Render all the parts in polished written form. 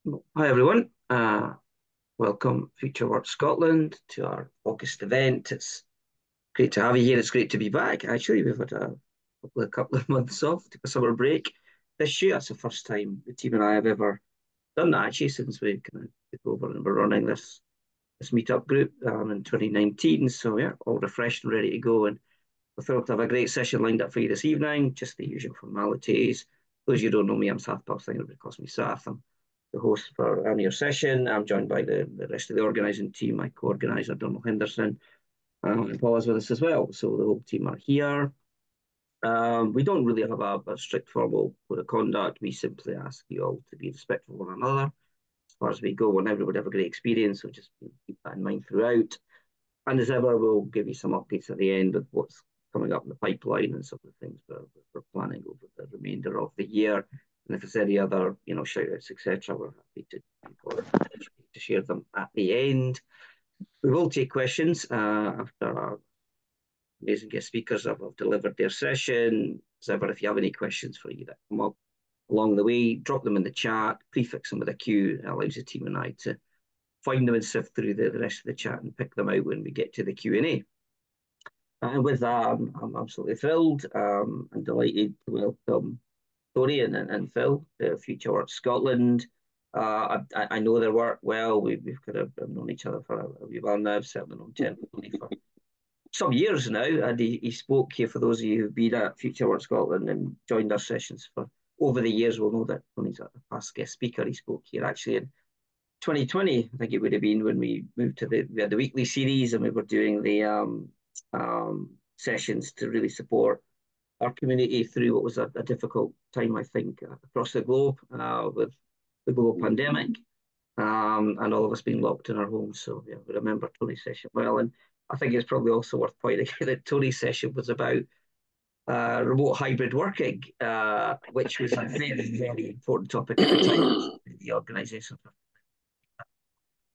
Hi everyone. Welcome Future Work Scotland to our August event. It's great to have you here. It's great to be back. Actually, we've had a couple of months off, took a summer break. This year, it's the first time the team and I have ever done that actually since we kind of took over and we're running this meetup group in 2019. So yeah, all refreshed and ready to go. And we're thrilled to have a great session lined up for you this evening. Just the usual formalities. Those of you who don't know me, I'm Sathpal Singh. Everybody calls me Sath. I'm the host for our session. I'm joined by the rest of the organising team, my co-organiser, Henderson, and Paula's with us as well. So the whole team are here. We don't really have a strict formal code of conduct. We simply ask you all to be respectful of one another. As far as we go, want everybody to have a great experience, so just keep that in mind throughout. And as ever, we'll give you some updates at the end of what's coming up in the pipeline and some of the things we're planning over the remainder of the year. And if there's any other, shout outs, etc., we're happy to share them at the end. We will take questions after our amazing guest speakers have delivered their session. As ever, if you have any questions for you that come up along the way, drop them in the chat, prefix them with a Q. It allows the team and I to find them and sift through the rest of the chat and pick them out when we get to the Q&A. And with that, I'm absolutely thrilled and delighted to welcome Tony and Phil to Future Work Scotland. I know their work well. We've kind of known each other for a wee while now. I've certainly known Tony for some years now. And he spoke here, for those of you who've been at Future Work Scotland and joined our sessions for over the years, will know that Tony's a past guest speaker. He spoke here actually in 2020, I think it would have been, when we moved to we had the weekly series and we were doing the sessions to really support our community through what was a difficult time, I think, across the globe with the global pandemic and all of us being locked in our homes. So yeah, we remember Tony's session well. And I think it's probably also worth pointing out that Tony's session was about remote hybrid working, which was a very, very important topic at the time in the organisation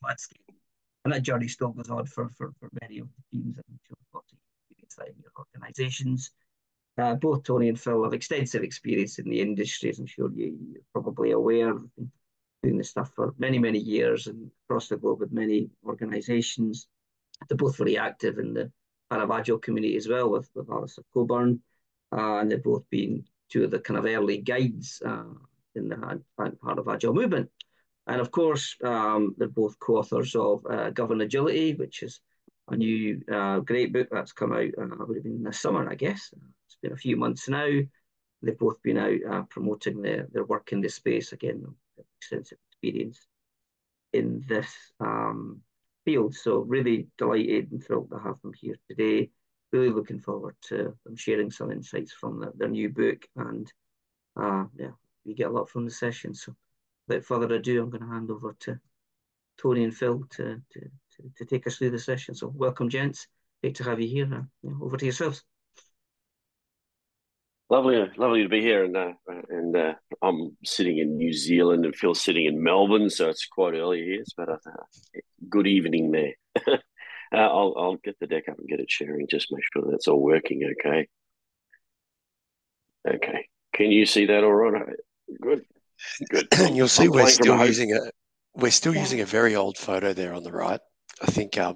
landscape. And that journey still goes on for many of the teams, and I'm sure you've got to experience that in your organisations. Both Tony and Phil have extensive experience in the industry, as I'm sure you're probably aware. They've been doing this stuff for many, many years and across the globe with many organisations. They're both very active in the kind of agile community as well, with Alistair Coburn, and they've both been two of the kind of early guides in the part of agile movement. And of course, they're both co-authors of GovernAgility, which is a new great book that's come out, would have been this summer, I guess. It's been a few months now. They've both been out promoting their work in this space. Again, extensive experience in this field. So really delighted and thrilled to have them here today. Really looking forward to them sharing some insights from their new book. And yeah, we get a lot from the session. So without further ado, I'm going to hand over to Tony and Phil to take us through the session. So welcome, gents. Great to have you here. Over to yourselves. Lovely to be here, and I'm sitting in New Zealand, and Phil's sitting in Melbourne, so it's quite early here. It's about good evening there. I'll get the deck up and get it sharing. Just make sure that's all working. Okay. Okay. Can you see that all right? Good. Good. And you'll see we're still using a very old photo there on the right. I think I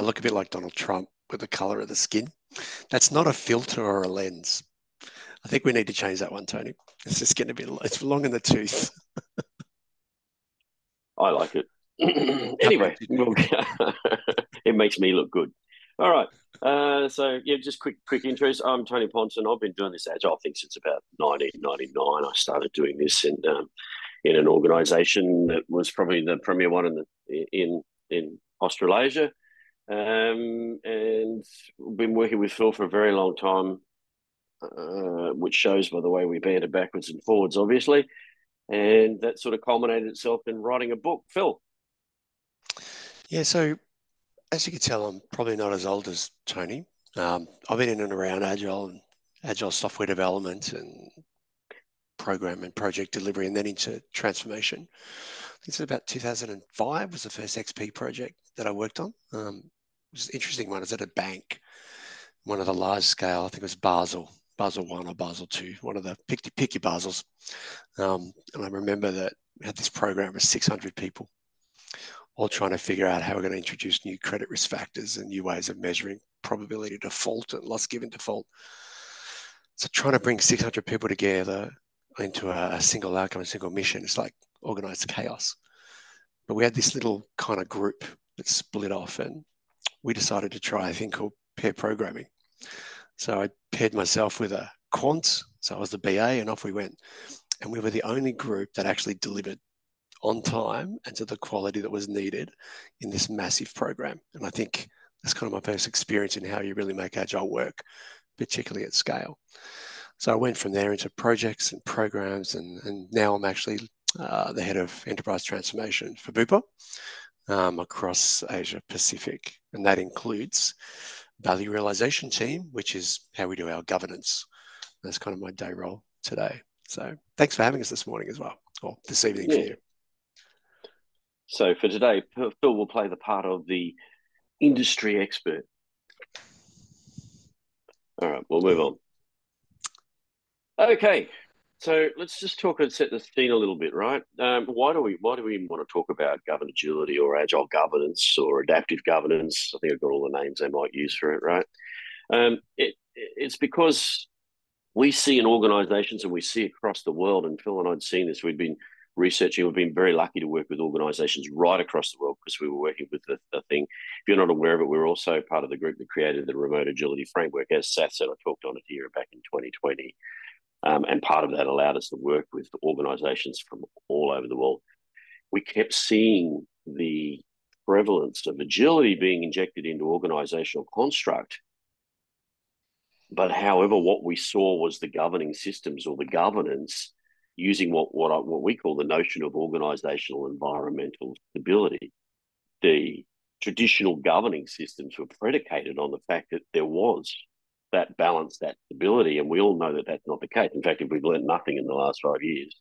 look a bit like Donald Trump with the color of the skin. That's not a filter or a lens. I think we need to change that one, Tony. It's just getting it's long in the tooth. I like it. Anyway, it makes me look good. All right. So yeah, just quick intros. I'm Tony Ponton. I've been doing this agile thing since about 1999. I started doing this in an organisation that was probably the premier one in Australasia, and been working with Phil for a very long time. Which shows by the way we banter backwards and forwards, obviously. And that sort of culminated itself in writing a book. Phil? Yeah, so as you can tell, I'm probably not as old as Tony. I've been in and around agile software development and program and project delivery, and then into transformation. I think it's about 2005 was the first XP project that I worked on. It was an interesting one. It was at a bank, one of the large scale, I think it was Basel 1 or Basel 2, one of the pick your Basels. And I remember that We had this program of 600 people, all trying to figure out how we're going to introduce new credit risk factors and new ways of measuring probability default and loss given default. So trying to bring 600 people together into a single outcome, a single mission, it's like organized chaos. But we had this little kind of group that split off, and we decided to try a thing called pair programming. So I paired myself with a quant, so I was the BA, and off we went. And we were the only group that actually delivered on time and to the quality that was needed in this massive program. And I think that's kind of my first experience in how you really make agile work, particularly at scale. So I went from there into projects and programs, and now I'm actually the head of enterprise transformation for Bupa across Asia Pacific. And that includes value realization team, which is how we do our governance. That's kind of my day role today. So thanks for having us this morning as well, or this evening for you. So for today, Phil will play the part of the industry expert. All right, we'll move on. Okay, so let's just talk and set the scene a little bit, right? Why do we want to talk about GovernAgility or agile governance or adaptive governance? I think I've got all the names they might use for it, right? It's because we see in organisations and we see across the world, and Phil and I'd seen this. We've been researching. We've been very lucky to work with organisations right across the world because we were working with the thing. If you're not aware of it, we're also part of the group that created the remote agility framework. As Sath said, I talked on it here back in 2020. And part of that allowed us to work with organisations from all over the world. We kept seeing the prevalence of agility being injected into organisational construct. But however, what we saw was the governing systems or the governance using what we call the notion of organisational environmental stability. The traditional governing systems were predicated on the fact that there was that balance, that stability, and we all know that that's not the case. In fact, if we've learned nothing in the last 5 years,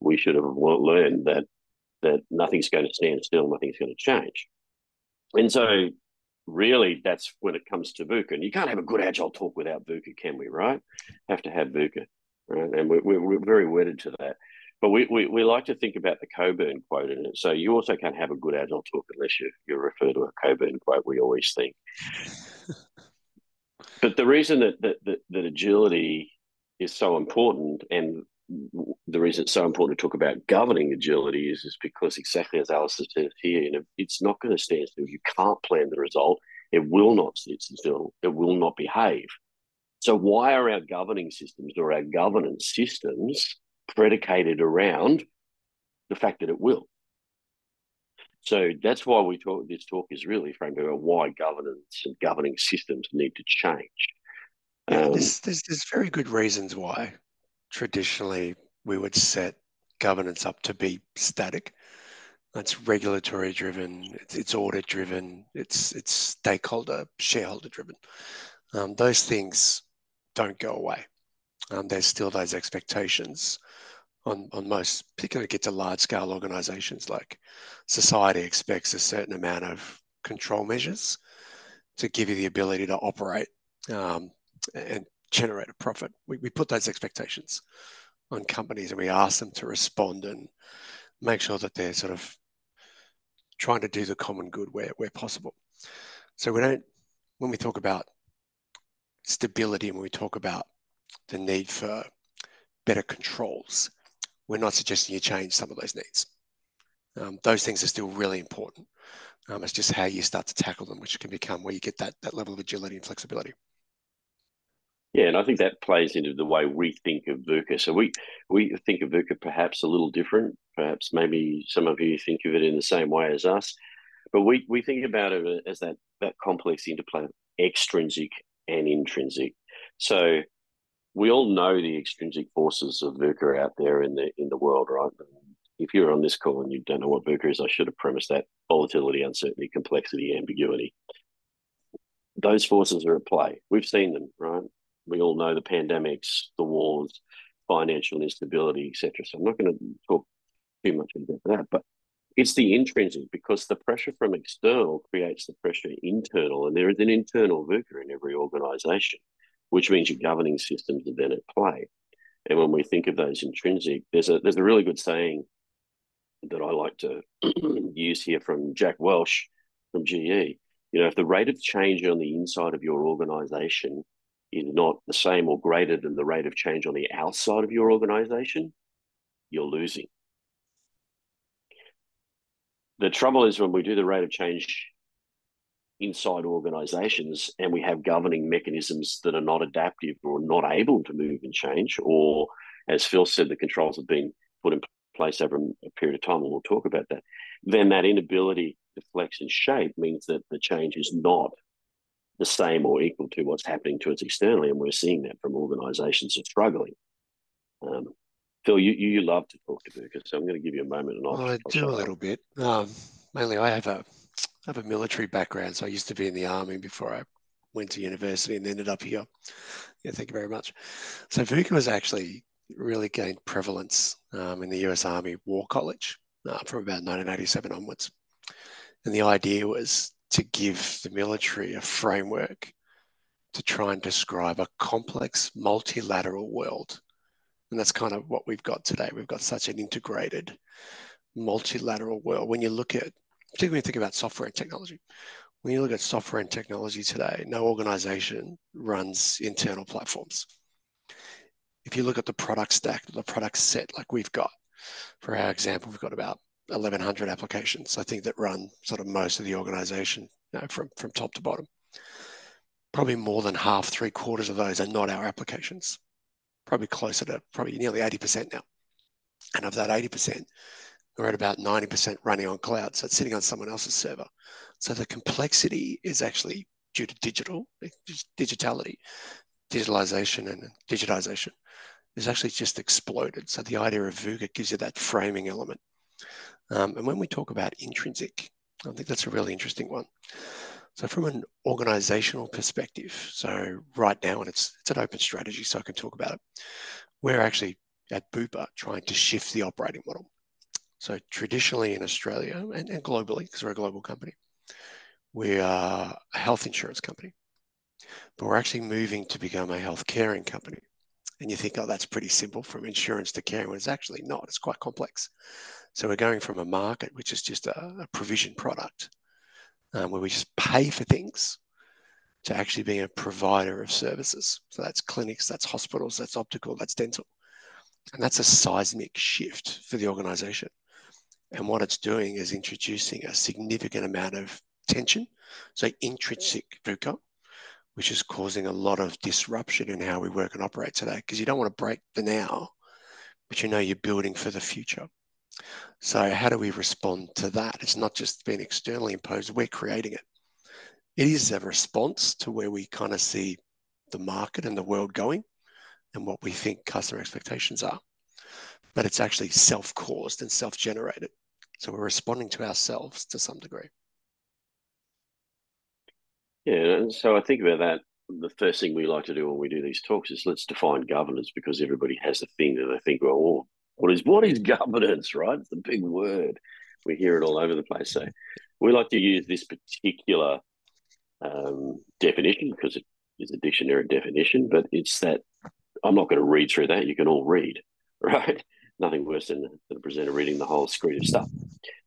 we should have learned that nothing's going to stand still, nothing's going to change. And so really that's when it comes to VUCA. And you can't have a good agile talk without VUCA, can we, right? Have to have VUCA, right? And we're very wedded to that. But we like to think about the Coburn quote in it. So you also can't have a good agile talk unless you refer to a Coburn quote, we always think. But the reason that agility is so important, and the reason it's so important to talk about governing agility is because exactly as Alistair said here, it's not going to stand still. You can't plan the result. It will not sit still. It will not behave. So why are our governing systems or our governance systems predicated around the fact that it will? So that's why this talk is really framed about why governance and governing systems need to change. Yeah, there's very good reasons why traditionally we would set governance up to be static. It's regulatory driven, it's audit driven, it's stakeholder, shareholder driven. Those things don't go away. There's still those expectations on most, particularly get to large scale organizations like society expects a certain amount of control measures to give you the ability to operate and generate a profit. We put those expectations on companies and we ask them to respond and make sure that they're sort of trying to do the common good where possible. So when we talk about stability and when we talk about the need for better controls, we're not suggesting you change some of those needs. Those things are still really important. It's just how you start to tackle them, which can become where you get that level of agility and flexibility. Yeah, and I think that plays into the way we think of VUCA. So we think of VUCA perhaps a little different. Perhaps maybe some of you think of it in the same way as us. But we think about it as that complex interplay of extrinsic and intrinsic. So we all know the extrinsic forces of VUCA out there in the world, right? If you're on this call and you don't know what VUCA is, I should have premised that: volatility, uncertainty, complexity, ambiguity. Those forces are at play. We've seen them, right? We all know the pandemics, the wars, financial instability, etc. So I'm not going to talk too much about that, but it's the intrinsic, because the pressure from external creates the pressure internal, and there is an internal VUCA in every organisation, which means your governing systems are then at play. And when we think of those intrinsic, there's a really good saying that I like to use here from Jack Welch from GE. You know, if the rate of change on the inside of your organization is not the same or greater than the rate of change on the outside of your organization, you're losing. The trouble is when we do the rate of change inside organizations and we have governing mechanisms that are not adaptive or not able to move and change, or as Phil said, the controls have been put in place over a period of time, and we'll talk about that, then that inability to flex and shape means that the change is not the same or equal to what's happening to us externally, and we're seeing that from organizations that are struggling. Phil, you love to talk to VUCA, so I'm going to give you a moment and I do a little bit. Mainly I have a military background, so I used to be in the army before I went to university and ended up here. Yeah, thank you very much. So VUCA was actually really gained prevalence in the US Army War College from about 1987 onwards. And the idea was to give the military a framework to try and describe a complex multilateral world. And that's kind of what we've got today. We've got such an integrated multilateral world. When you look at, particularly when you think about software and technology, when you look at software and technology today, no organization runs internal platforms. If you look at the product stack, the product set like we've got, for our example, we've got about 1,100 applications, I think, that run sort of most of the organization, you know, from top to bottom. Probably more than half, 3/4 of those are not our applications. Probably closer to nearly 80% now. And of that 80%, we're at about 90% running on cloud. So it's sitting on someone else's server. So the complexity is actually due to digitalization and digitization is actually just exploded. So the idea of VUCA gives you that framing element. And when we talk about intrinsic, I think that's a really interesting one. So from an organizational perspective, so right now, and it's an open strategy, so I can talk about it, we're actually at Bupa trying to shift the operating model. So traditionally in Australia and globally, because we're a global company, we are a health insurance company, but we're actually moving to become a health caring company. And you think, oh, that's pretty simple from insurance to caring. Well, it's actually not. It's quite complex. So we're going from a market, which is just a provision product, where we just pay for things, to actually being a provider of services. So that's clinics, that's hospitals, that's optical, that's dental. And that's a seismic shift for the organization. And what it's doing is introducing a significant amount of tension, so intrinsic VUCA, which is causing a lot of disruption in how we work and operate today, because you don't want to break the now, but you know you're building for the future. So how do we respond to that? It's not just being externally imposed, we're creating it. It is a response to where we kind of see the market and the world going and what we think customer expectations are. But it's actually self-caused and self-generated. So we're responding to ourselves to some degree. Yeah, and so I think about that. The first thing we like to do when we do these talks is let's define governance, because everybody has a thing that they think, well, oh, what is governance, right? It's the big word. We hear it all over the place. So we like to use this particular definition because it is a dictionary definition, but it's that I'm not going to read through that. You can all read, right? Nothing worse than the presenter reading the whole screen of stuff.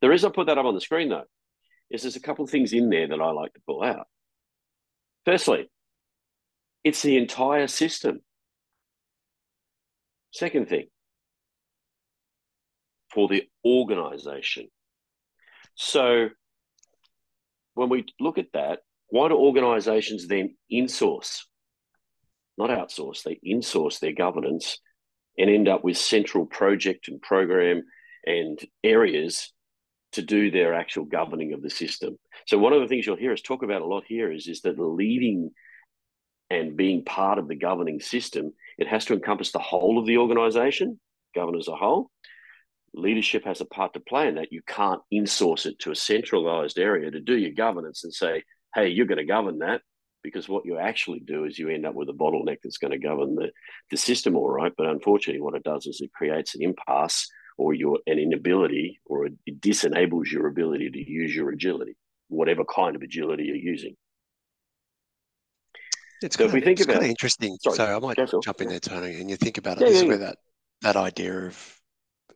The reason I put that up on the screen, though, is there's a couple of things in there that I like to pull out. Firstly, it's the entire system. Second thing, for the organization. So when we look at that, why do organizations then insource? Not outsource, they insource their governance and end up with central project and program and areas to do their actual governing of the system. So one of the things you'll hear us talk about a lot here is that leading and being part of the governing system, it has to encompass the whole of the organization, govern as a whole. Leadership has a part to play in that. You can't insource it to a centralized area to do your governance and say, hey, you're going to govern that, because what you actually do is you end up with a bottleneck that's going to govern the system, all right. But unfortunately, what it does is it creates an impasse or an inability, or it disenables your ability to use your agility, whatever kind of agility you're using. It's kind of interesting. Sorry, so I might jump in there, Tony, and you think about it. Yeah, this yeah, is where that idea of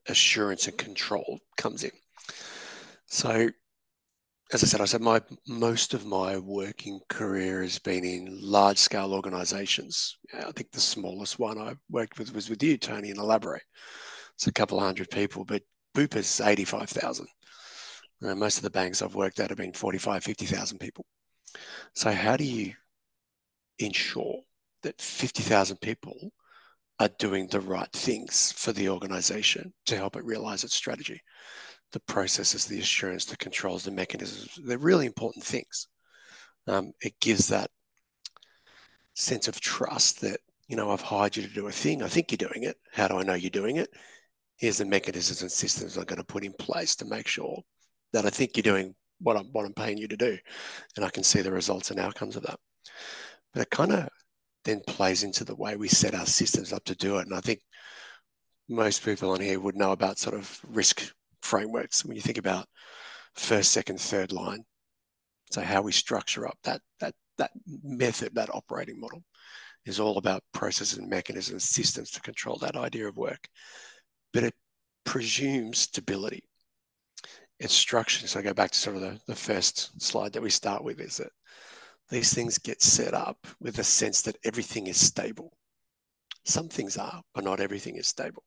assurance and control comes in. So, as I said, most of my working career has been in large-scale organisations. I think the smallest one I worked with was with you, Tony, in Elaborate. It's a couple of hundred people, but Bupa's 85,000. Most of the banks I've worked at have been 45, 50,000 people. So how do you ensure that 50,000 people are doing the right things for the organisation to help it realise its strategy? The processes, the assurance, the controls, the mechanisms, they're really important things. It gives that sense of trust that, I've hired you to do a thing. I think you're doing it. How do I know you're doing it? Here's the mechanisms and systems I'm going to put in place to make sure that I think you're doing what I'm paying you to do. And I can see the results and outcomes of that. But it kind of then plays into the way we set our systems up to do it. And I think most people on here would know about sort of risk frameworks. When you think about first, second, third line, so how we structure up that method, that operating model is all about processes and mechanisms, systems to control that idea of work. But it presumes stability. It's structured. So I go back to sort of the first slide that we start with, is that these things get set up with a sense that everything is stable. Some things are, but not everything is stable.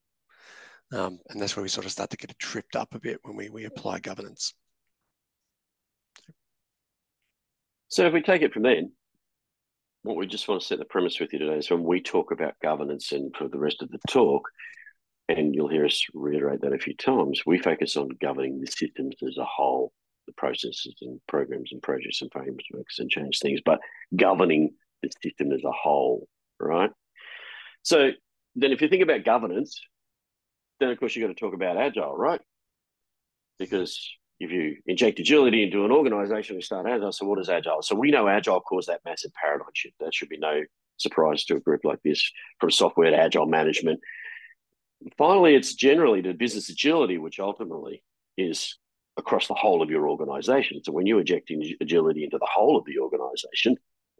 And that's where we sort of start to get tripped up a bit when we apply governance. So if we take it from then, what we just want to set the premise with you today is when we talk about governance and for the rest of the talk, and you'll hear us reiterate that a few times, we focus on governing the systems as a whole, the processes and programs and projects and frameworks and change things, but governing the system as a whole, right? So then if you think about governance, then of course you've got to talk about agile, right? Because if you inject agility into an organization, we start agile. So what is agile? So we know agile caused that massive paradigm shift. That should be no surprise to a group like this, from software to agile management. Finally, it's generally to business agility, which ultimately is across the whole of your organization. So when you inject agility into the whole of the organization,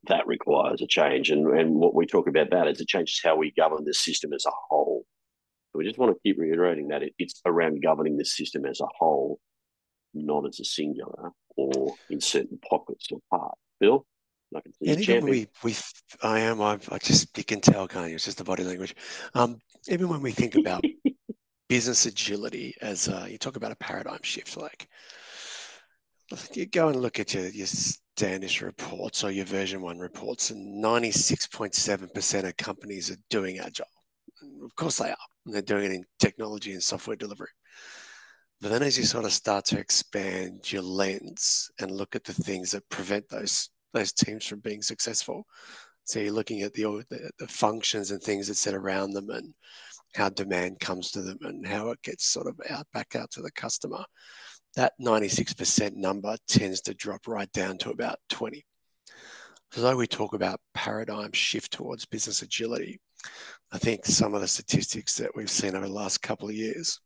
that requires a change. And what we talk about that is it changes how we govern the system as a whole. So we just want to keep reiterating that it's around governing the system as a whole, not as a singular or in certain pockets or parts. Phil, I can see And you even champion. I just, you can tell, can't you? It's just the body language. Even when we think about business agility as you talk about a paradigm shift, like you go and look at your Standish reports or your version 1 reports, and 96.7% of companies are doing agile. And of course they are. And they're doing it in technology and software delivery. But then as you sort of start to expand your lens and look at the things that prevent those teams from being successful, so you're looking at the functions and things that sit around them and how demand comes to them and how it gets sort of back out to the customer, that 96% number tends to drop right down to about 20. So though we talk about paradigm shift towards business agility, I think some of the statistics that we've seen over the last couple of years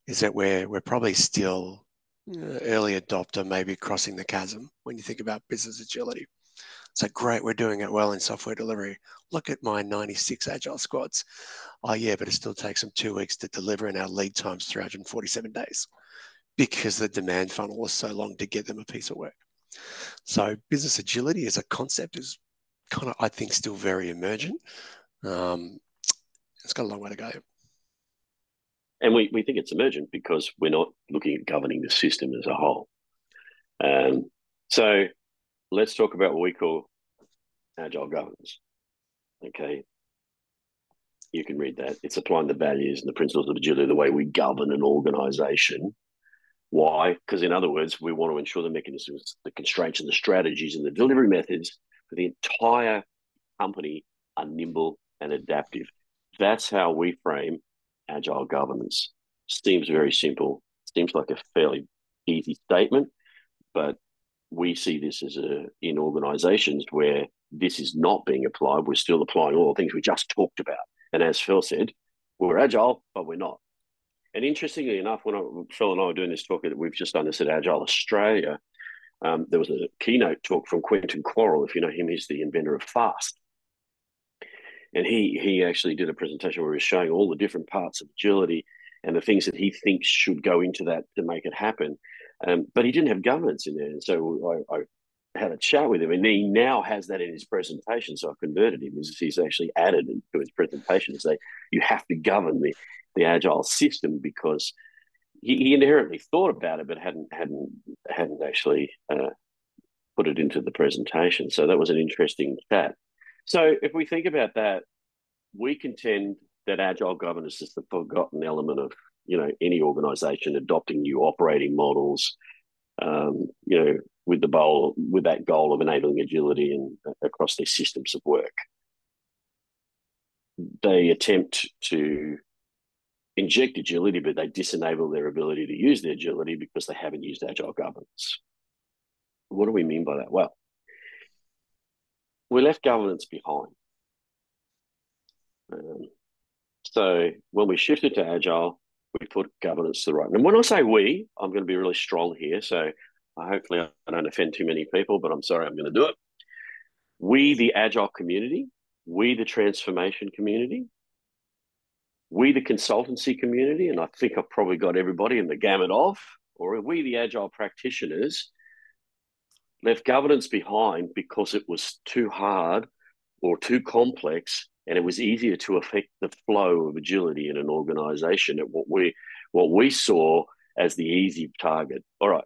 is that we're probably still early adopter, maybe crossing the chasm when you think about business agility. So great, we're doing it well in software delivery. Look at my 96 agile squads. Oh yeah, but it still takes them 2 weeks to deliver, and our lead time's 347 days because the demand funnel is so long to get them a piece of work. So business agility as a concept is kind of, I think, still very emergent. It's got a long way to go. And we think it's emergent because we're not looking at governing the system as a whole. So let's talk about what we call agile governance. Okay. You can read that. It's applying the values and the principles of agility, the way we govern an organization. Why? Because in other words, we want to ensure the mechanisms, the constraints and the strategies and the delivery methods for the entire company are nimble and adaptive. That's how we frame agile governance. Seems very simple. Seems like a fairly easy statement, but we see this as in organizations where this is not being applied. We're still applying all the things we just talked about. And as Phil said, we're agile, but we're not. And interestingly enough, when Phil and I were doing this talk that we've just done this at Agile Australia, there was a keynote talk from Quentin Quarrel. If you know him, he's the inventor of FAST. And he actually did a presentation where he was showing all the different parts of agility and the things that he thinks should go into that to make it happen. But he didn't have governance in there. And so I had a chat with him, and he now has that in his presentation. So I converted him. He's actually added it to his presentation to say, you have to govern the agile system, because he inherently thought about it, but hadn't actually put it into the presentation. So that was an interesting chat. So if we think about that, we contend that agile governance is the forgotten element of, any organization adopting new operating models, with that goal of enabling agility and across their systems of work. They attempt to inject agility, but they disenable their ability to use the agility because they haven't used agile governance. What do we mean by that? Well, we left governance behind. So when we shifted to agile, we put governance to the right. And when I say we, I'm going to be really strong here. So hopefully I don't offend too many people, but I'm sorry, I'm going to do it. We, the agile community, we, the transformation community, we, the consultancy community, and I think I've probably got everybody in the gamut of, or we, the agile practitioners, left governance behind because it was too hard or too complex, and it was easier to affect the flow of agility in an organization at what we saw as the easy target. All right.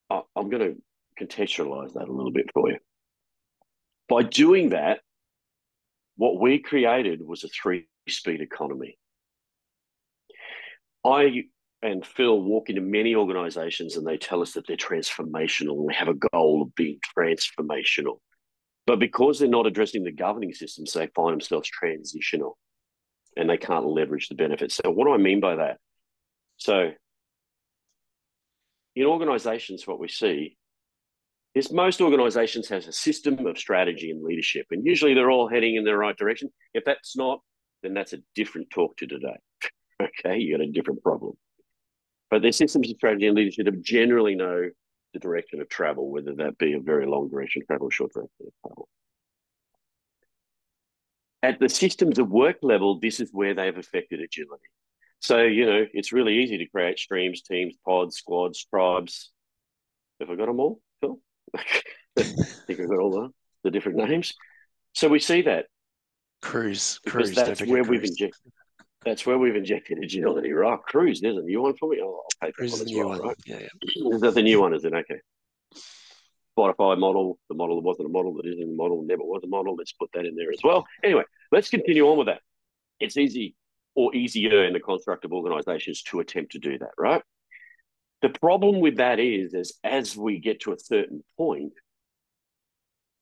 I'm going to contextualize that a little bit for you. By doing that, what we created was a 3-speed economy. I and Phil walk into many organizations and they tell us that they're transformational and they have a goal of being transformational. But because they're not addressing the governing systems, they find themselves transitional and they can't leverage the benefits. So what do I mean by that? So in organizations, what we see is most organizations has a system of strategy and leadership, and usually they're all heading in the right direction. If that's not, then that's a different talk to today. Okay, you got a different problem. But their systems of strategy and leadership generally know the direction of travel, whether that be a very long direction travel or short direction of travel. At the systems of work level, this is where they've affected agility. So, it's really easy to create streams, teams, pods, squads, tribes. Have I got them all, Phil? I think I've got all the different names. So we see that. Cruise. That's where we've injected agility, right? Cruise, there's a new one for me. I'll pay for Cruise one is as the new well, one. right? Yeah. Is that the new one, is it? Okay. Spotify model, the model that wasn't a model, that isn't a model, never was a model. Let's put that in there as well. Anyway, let's continue on with that. It's easy or easier in the construct of organizations to attempt to do that, right? The problem with that is as we get to a certain point,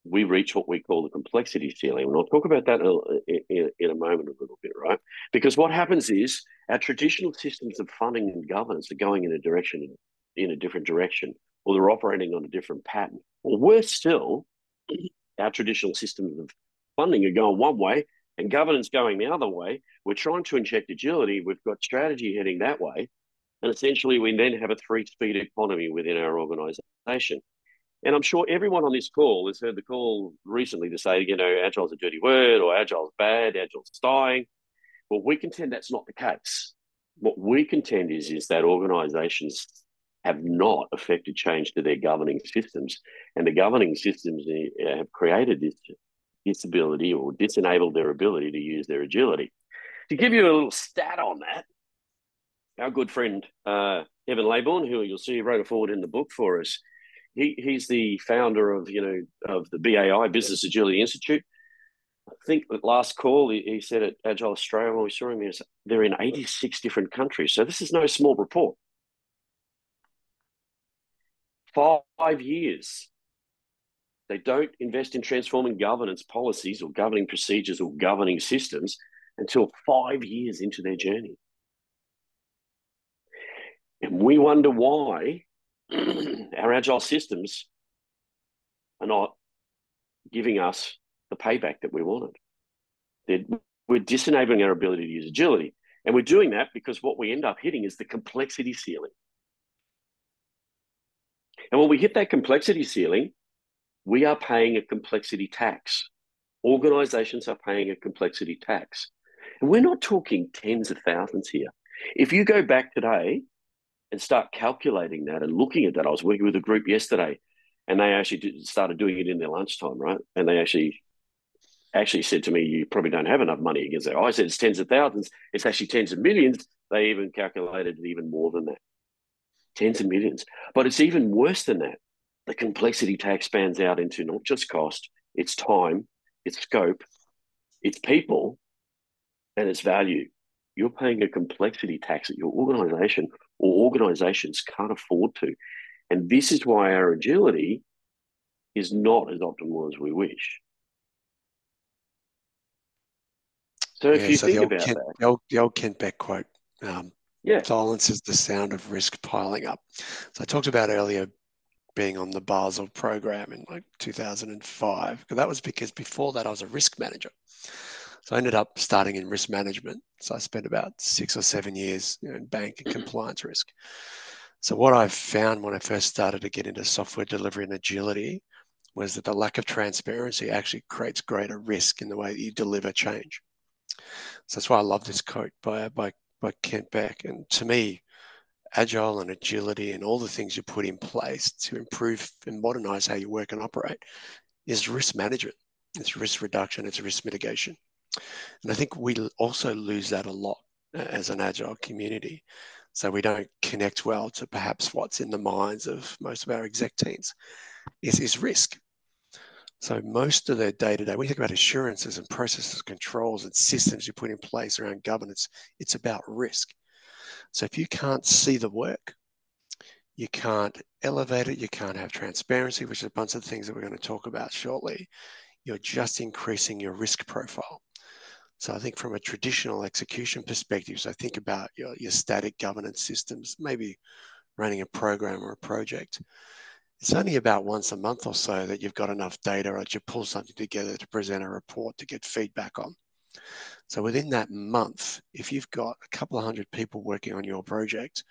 we reach what we call the complexity ceiling. And I'll talk about that in a moment a little bit, right? Because what happens is our traditional systems of funding and governance are going in a different direction, or they're operating on a different pattern. Or worse still, our traditional systems of funding are going one way and governance going the other way. We're trying to inject agility. We've got strategy heading that way. And essentially, we then have a 3-speed economy within our organization. And I'm sure everyone on this call has heard the call recently to say, agile's a dirty word, or agile's bad, agile's dying. Well, we contend that's not the case. What we contend is that organizations have not affected change to their governing systems. And the governing systems have created this disability or disenabled their ability to use their agility. To give you a little stat on that, our good friend, Evan Laybourne, who you'll see wrote a forward in the book for us, he's the founder of the BAI, Business Agility Institute. I think at last call he said at Agile Australia when we saw him, they're in 86 different countries. So this is no small report. 5 years. They don't invest in transforming governance policies or governing procedures or governing systems until 5 years into their journey. And we wonder why our agile systems are not giving us the payback that we wanted. We're disenabling our ability to use agility. And we're doing that because what we end up hitting is the complexity ceiling. And when we hit that complexity ceiling, we are paying a complexity tax. Organizations are paying a complexity tax. And we're not talking tens of thousands here. If you go back today and start calculating that and looking at that, I was working with a group yesterday, and they actually started doing it in their lunchtime, right? And they actually said to me, "You probably don't have enough money against that." I said, "It's tens of thousands. It's actually tens of millions." They even calculated it even more than that, tens of millions. But it's even worse than that. The complexity tax spans out into not just cost, it's time, it's scope, it's people, and its value. You're paying a complexity tax that your organization or organizations can't afford to. And this is why our agility is not as optimal as we wish. So if Yeah, you so the think old about Kent, that, the old Kent Beck quote, um, yeah, silence is the sound of risk piling up. So I talked about earlier being on the Basel program in like 2005. That was because before that I was a risk manager. So I ended up starting in risk management. So I spent about 6 or 7 years in bank and compliance risk. So what I found when I first started to get into software delivery and agility was that the lack of transparency actually creates greater risk in the way that you deliver change. So that's why I love this quote by Kent Beck. And to me, agile and agility and all the things you put in place to improve and modernize how you work and operate is risk management. It's risk reduction, it's risk mitigation. And I think we also lose that a lot as an agile community. So we don't connect well to perhaps what's in the minds of most of our exec teams is risk. So most of their day-to-day, when you think about assurances and processes, controls and systems you put in place around governance, it's about risk. So if you can't see the work, you can't elevate it, you can't have transparency, which is a bunch of things that we're going to talk about shortly, you're just increasing your risk profile. So I think from a traditional execution perspective, so think about your static governance systems, maybe running a program or a project. It's only about once a month or so that you've got enough data or that you pull something together to present a report to get feedback on. So within that month, if you've got a couple of hundred people working on your project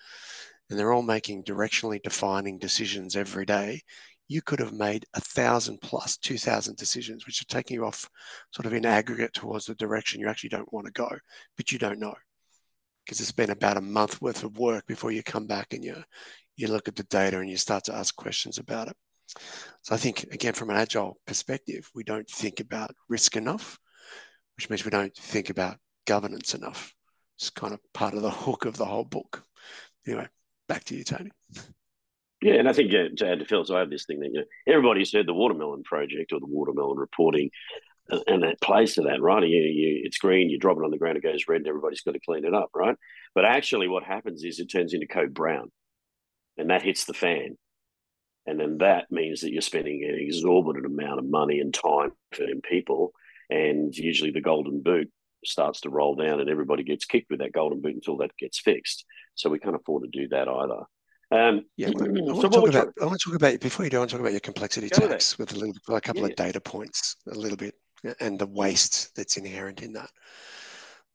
and they're all making directionally defining decisions every day, you could have made 1,000 plus 2,000 decisions, which are taking you off sort of in aggregate towards the direction you actually don't want to go, but you don't know because it's been about a month worth of work before you come back and you look at the data and you start to ask questions about it. So I think, again, from an agile perspective, we don't think about risk enough, which means we don't think about governance enough. It's kind of part of the hook of the whole book. Anyway, back to you, Tony. yeah, and I think to add to Phil, so I have this thing that everybody's heard the watermelon project or the watermelon reporting, and that plays to that, right? It's green, you drop it on the ground, it goes red, and everybody's got to clean it up, right? But actually, what happens is it turns into code brown, and that hits the fan. And then that means that you're spending an exorbitant amount of money and time and people. And usually the golden boot starts to roll down and everybody gets kicked with that golden boot until that gets fixed. So we can't afford to do that either. Yeah, well, I So want to what talk we're about. trying I want to talk about before you do. I want to talk about your complexity go with that. tax with a couple Yeah. of data points, a little bit, and the waste that's inherent in that.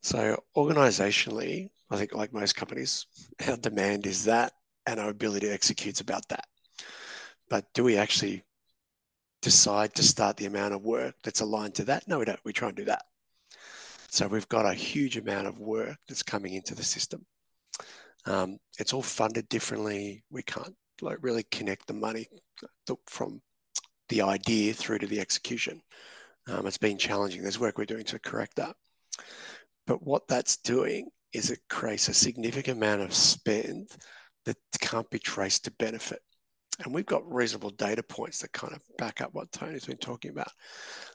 So, organizationally, I think like most companies, our demand is that, and our ability to execute is about that. But do we actually decide to start the amount of work that's aligned to that? No, we don't. We try and do that. So we've got a huge amount of work that's coming into the system. It's all funded differently. We can't like really connect the money from the idea through to the execution. It's been challenging. There's work we're doing to correct that. But what that's doing is it creates a significant amount of spend that can't be traced to benefit. And we've got reasonable data points that kind of back up what Tony's been talking about.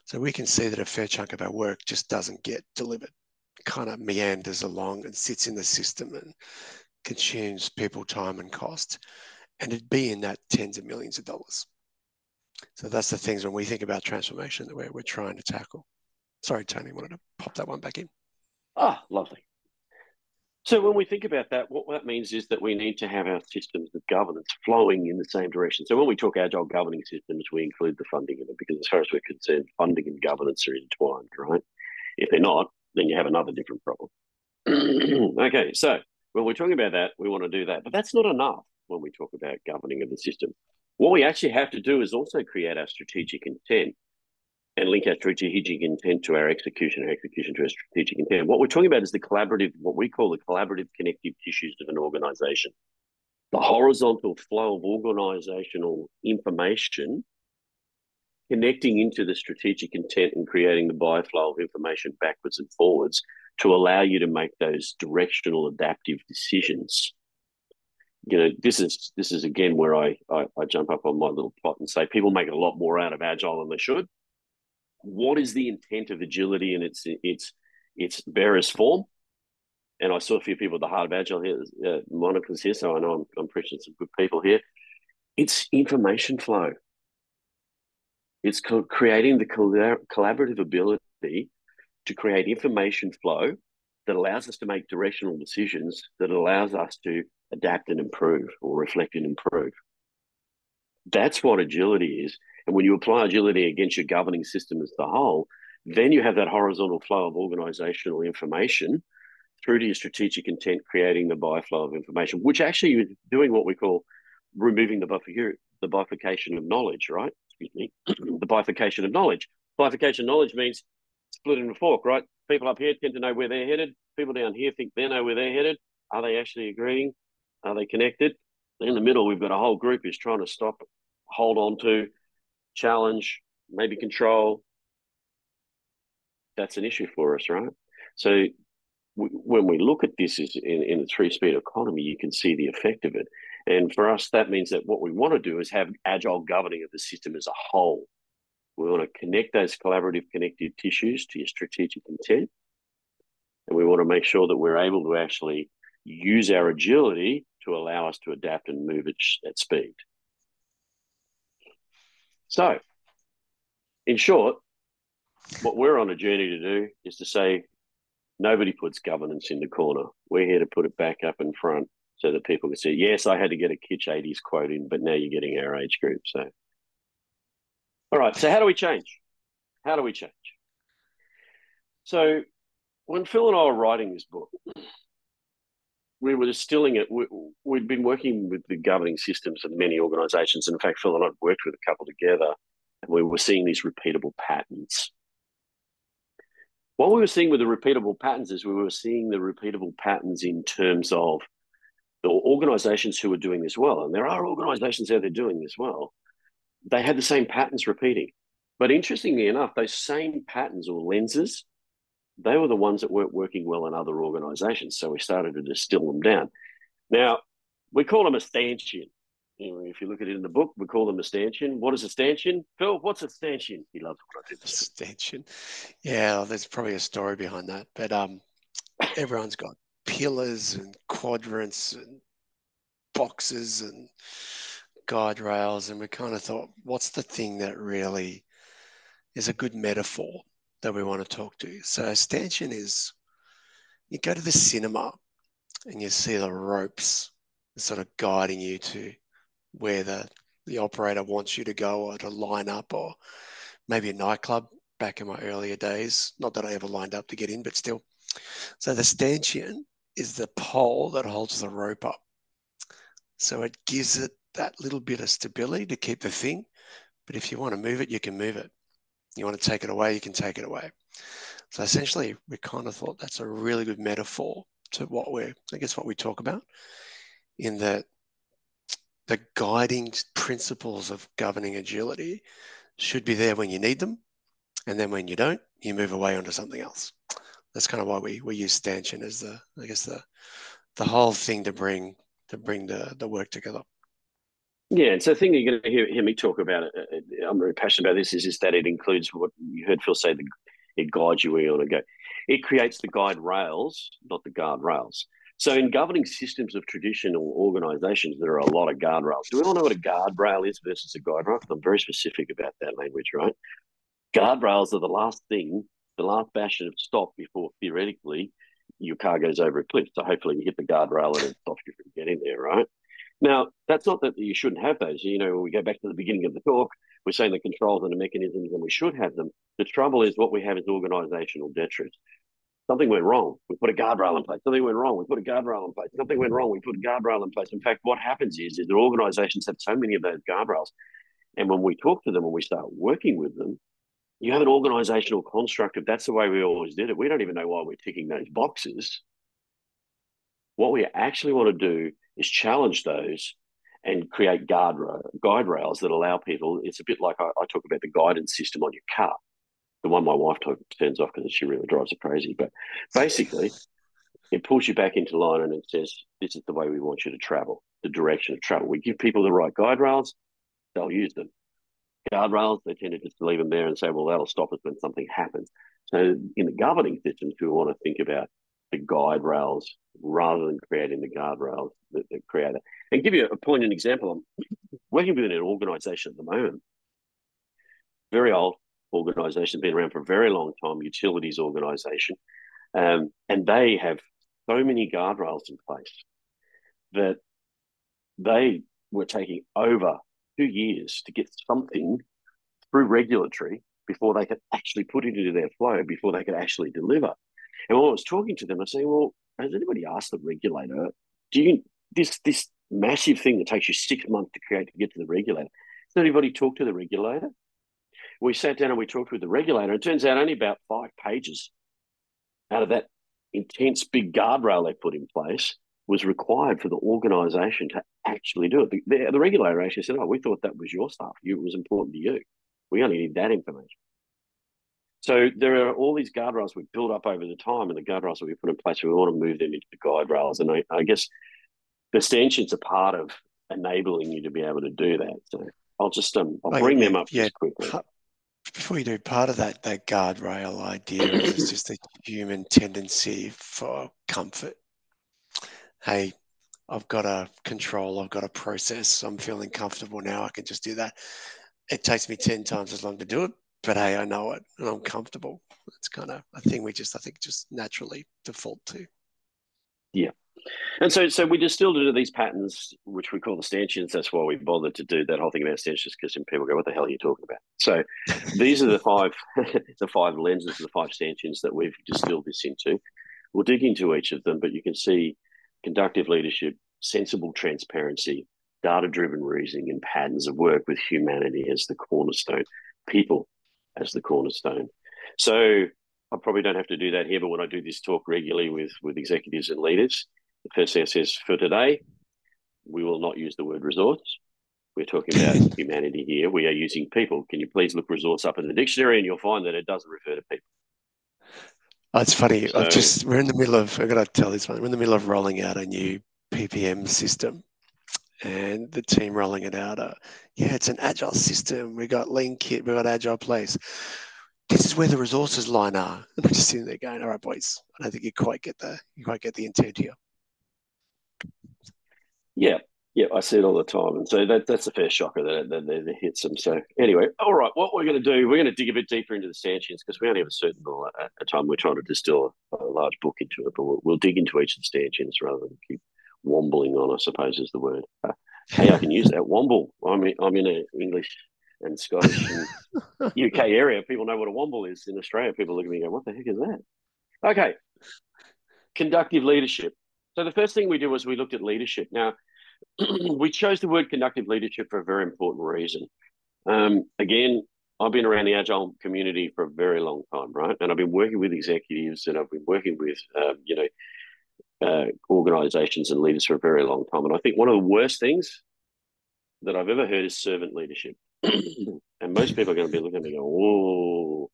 So we can see that a fair chunk of our work just doesn't get delivered, it kind of meanders along and sits in the system and consumes people time and cost. And it'd be in that tens of millions of dollars. So that's the things when we think about transformation that we're trying to tackle. Sorry, Tony, wanted to pop that one back in. Ah, lovely. So when we think about that, what that means is that we need to have our systems of governance flowing in the same direction. So when we talk agile governing systems, we include the funding in it because as far as we're concerned, funding and governance are entwined, right? If they're not, then you have another different problem. Okay, so when we're talking about that, we want to do that. But that's not enough when we talk about governing of the system. What we actually have to do is also create our strategic intent and link our strategic intent to our execution to our strategic intent. What we're talking about is what we call the collaborative connective tissues of an organization. The horizontal flow of organizational information connecting into the strategic intent and creating the biflow of information backwards and forwards to allow you to make those directional adaptive decisions. This is again where I jump up on my little plot and say people make a lot more out of agile than they should. What is the intent of agility in its various form? And I saw a few people at the heart of agile here. Monica's here, so I know I'm preaching some good people here. It's information flow. It's creating the collaborative ability to create information flow that allows us to make directional decisions, that allows us to adapt and improve, or reflect and improve. That's what agility is. And when you apply agility against your governing system as the whole, then you have that horizontal flow of organizational information through to your strategic intent, creating the biflow of information, which actually is doing what we call removing the bifurcation of knowledge, right? Excuse me. The bifurcation of knowledge. Bifurcation of knowledge means split in a fork, right? People up here tend to know where they're headed. People down here think they know where they're headed. Are they actually agreeing? Are they connected? In the middle, we've got a whole group who's trying to stop, hold on to, challenge, maybe control. That's an issue for us, right? So when we look at this in a three-speed economy, you can see the effect of it. And for us, that means that what we want to do is have agile governing of the system as a whole. We want to connect those collaborative connective tissues to your strategic intent. And we want to make sure that we're able to actually use our agility to allow us to adapt and move at speed. So, in short, what we're on a journey to do is to say, nobody puts governance in the corner. We're here to put it back up in front so that people can see, yes, I had to get a kitsch 80s quote in, but now you're getting our age group. So, all right, so how do we change? How do we change? So when Phil and I were writing this book, we were distilling it. We'd been working with the governing systems of many organisations. And in fact, Phil and I worked with a couple together, and we were seeing these repeatable patterns. What we were seeing with the repeatable patterns is we were seeing the repeatable patterns in terms of the organisations who were doing this well. And there are organisations out there doing this well. They had the same patterns repeating. But interestingly enough, those same patterns or lenses, they were the ones that weren't working well in other organisations. So we started to distill them down. Now, we call them a stanchion. If you look at it in the book, we call them a stanchion. What is a stanchion? Phil, what's a stanchion? He loves what I do. Stanchion. Yeah, there's probably a story behind that. But everyone's got pillars and quadrants and boxes and guide rails. And we kind of thought, what's the thing that really is a good metaphor that we want to talk to? So stanchion is, you go to the cinema and you see the ropes sort of guiding you to where the operator wants you to go, or to line up, or maybe a nightclub back in my earlier days. Not that I ever lined up to get in, but still. So the stanchion is the pole that holds the rope up. So it gives it that little bit of stability to keep the thing. But if you want to move it, you can move it. You want to take it away, you can take it away. So essentially, we kind of thought that's a really good metaphor to what we talk about, in that the guiding principles of governing agility should be there when you need them. And then when you don't, you move away onto something else. That's kind of why we use stanchion as the whole thing to bring the work together. Yeah, and so the thing you're going to hear me talk about, I'm very passionate about this, is that it includes what you heard Phil say, it guides you where you want to go. It creates the guide rails, not the guard rails. So in governing systems of traditional organisations, there are a lot of guardrails. Do we all know what a guardrail is versus a guide rail? I'm very specific about that language, right? Guardrails are the last bastion of stop before theoretically your car goes over a cliff. So hopefully you hit the guardrail and it stops you from getting there, right? Now, that's not that you shouldn't have those. When we go back to the beginning of the talk, we're saying the controls and the mechanisms, and we should have them. The trouble is what we have is organisational detritus. Something went wrong. We put a guardrail in place. Something went wrong. We put a guardrail in place. Something went wrong. We put a guardrail in place. In fact, what happens is that organisations have so many of those guardrails. And when we talk to them and we start working with them, you have an organizational construct of that's the way we always did it. We don't even know why we're ticking those boxes. What we actually want to do is challenge those and create guide rails that allow people. It's a bit like I talk about the guidance system on your car, the one my wife turns off because she really drives her crazy. But basically, it pulls you back into line and it says, this is the way we want you to travel, the direction of travel. We give people the right guide rails, they'll use them. Guardrails, they tend to just leave them there and say, well, that'll stop us when something happens. So in the governing systems, we want to think about the guide rails rather than creating the guardrails that create it. And give you a point, an example. I'm working with an organisation at the moment, very old organisation, been around for a very long time, utilities organisation, and they have so many guardrails in place that they were taking over 2 years to get something through regulatory before they could actually put it into their flow, before they could actually deliver. And when I was talking to them, I say, well, has anybody asked the regulator, do you this massive thing that takes you 6 months to create to get to the regulator? Has anybody talked to the regulator? We sat down and we talked with the regulator. It turns out only about 5 pages out of that intense big guardrail they put in place was required for the organisation to actually do it. The regulator actually said, oh, we thought that was your stuff. It was important to you. We only need that information. So there are all these guardrails we've built up over the time, and the guardrails that we put in place, we want to move them into the guide rails. And I guess the stanchions are part of enabling you to be able to do that. So I'll just I'll bring them up just quickly. Before you do, part of that guardrail idea is just a human tendency for comfort. Hey, I've got a control, I've got a process, I'm feeling comfortable now, I can just do that. It takes me 10 times as long to do it, but hey, I know it and I'm comfortable. It's kind of a thing I think just naturally default to. Yeah. And so we distilled into these patterns, which we call the stanchions. That's why we bothered to do that whole thing about stanchions, because then people go, what the hell are you talking about? So these are the five lenses, the 5 stanchions that we've distilled this into. We'll dig into each of them, but you can see conductive leadership, sensible transparency, data-driven reasoning, and patterns of work with humanity as the cornerstone, people as the cornerstone. So I probably don't have to do that here, but when I do this talk regularly with executives and leaders, the first thing I says, for today, we will not use the word resource. We're talking about humanity here. We are using people. Can you please look resource up in the dictionary, and you'll find that it doesn't refer to people. Oh, it's funny. So, we're in the middle of, I've got to tell this one, we're in the middle of rolling out a new PPM system, and the team rolling it out. It's an agile system. We got lean kit, we got agile place. This is where the resources line are. And I'm just sitting there going, all right, boys, I don't think you quite get the intent here. Yeah, I see it all the time. And so that's a fair shocker that hits them. So anyway, all right, what we're going to do, we're going to dig a bit deeper into the stanchions because we only have a certain time. We're trying to distill a large book into it, but we'll dig into each of the stanchions rather than keep wombling on, I suppose is the word. Hey, I can use that, womble. I'm in an English and Scottish and UK area. People know what a womble is. In Australia, people look at me and go, what the heck is that? Okay, conductive leadership. So the first thing we did was we looked at leadership. Now, we chose the word conductive leadership for a very important reason. Again, I've been around the agile community for a very long time, right? And I've been working with executives and I've been working with, organizations and leaders for a very long time. And I think one of the worst things that I've ever heard is servant leadership. And most people are going to be looking at me and go, oh,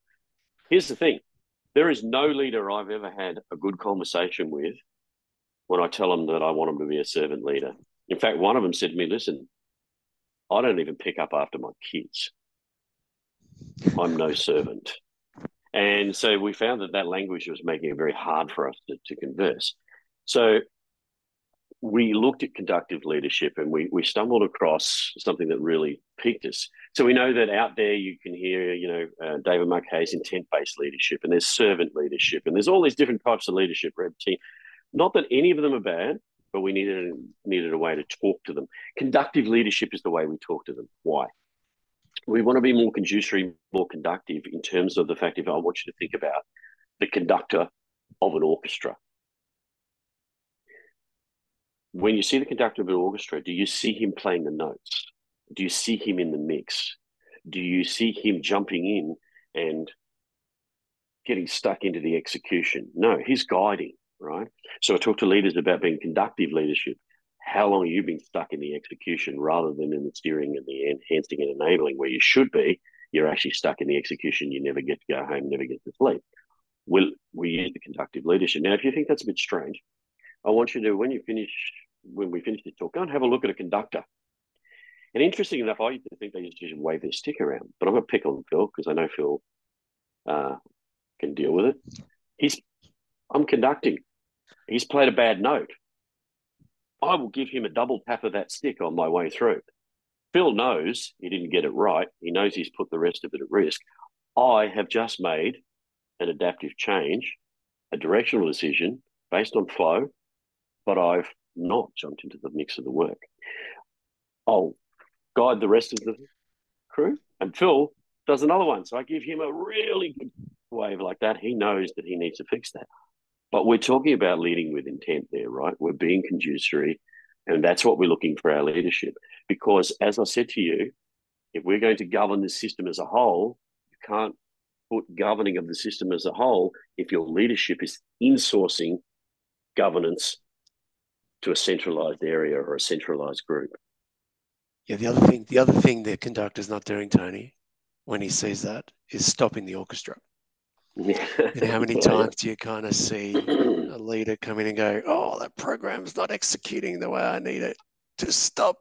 here's the thing. There is no leader I've ever had a good conversation with when I tell them that I want them to be a servant leader. In fact, one of them said to me, listen, I don't even pick up after my kids. I'm no servant. And so we found that language was making it very hard for us to converse. So we looked at conductive leadership and we stumbled across something that really piqued us. So we know that out there you can hear, David McKay's intent-based leadership, and there's servant leadership, and there's all these different types of leadership, Red Team. Not that any of them are bad, but we needed a way to talk to them. Conductive leadership is the way we talk to them. Why? We want to be more conducive, more conductive in terms of the fact I want you to think about the conductor of an orchestra. When you see the conductor of an orchestra, do you see him playing the notes? Do you see him in the mix? Do you see him jumping in and getting stuck into the execution. No, he's guiding, right? So I talk to leaders about being conductive leadership. How long have you been stuck in the execution rather than in the steering and the enhancing and enabling where you should be? You're actually stuck in the execution. You never get to go home, never get to sleep. We use the conductive leadership. Now, if you think that's a bit strange, I want you to, when we finish this talk, go and have a look at a conductor. And interesting enough, I used to think they used to just wave their stick around, but I'm going to pick on Phil because I know Phil can deal with it. I'm conducting. He's played a bad note. I will give him a double tap of that stick on my way through. Phil knows he didn't get it right. He knows he's put the rest of it at risk. I have just made an adaptive change, a directional decision based on flow, but I've not jumped into the mix of the work. I'll guide the rest of the crew, and Phil does another one. So I give him a really good wave like that. He knows that he needs to fix that. But we're talking about leading with intent there, right? We're being conducive, and that's what we're looking for our leadership. Because as I said to you, if we're going to govern the system as a whole, you can't put governing of the system as a whole if your leadership is insourcing governance to a centralized area or a centralized group. Yeah, the other thing the conductor's not doing, Tony, when he sees that, is stopping the orchestra. And how many times do you kind of see a leader come in and go, oh, that program's not executing the way I need it. Just stop,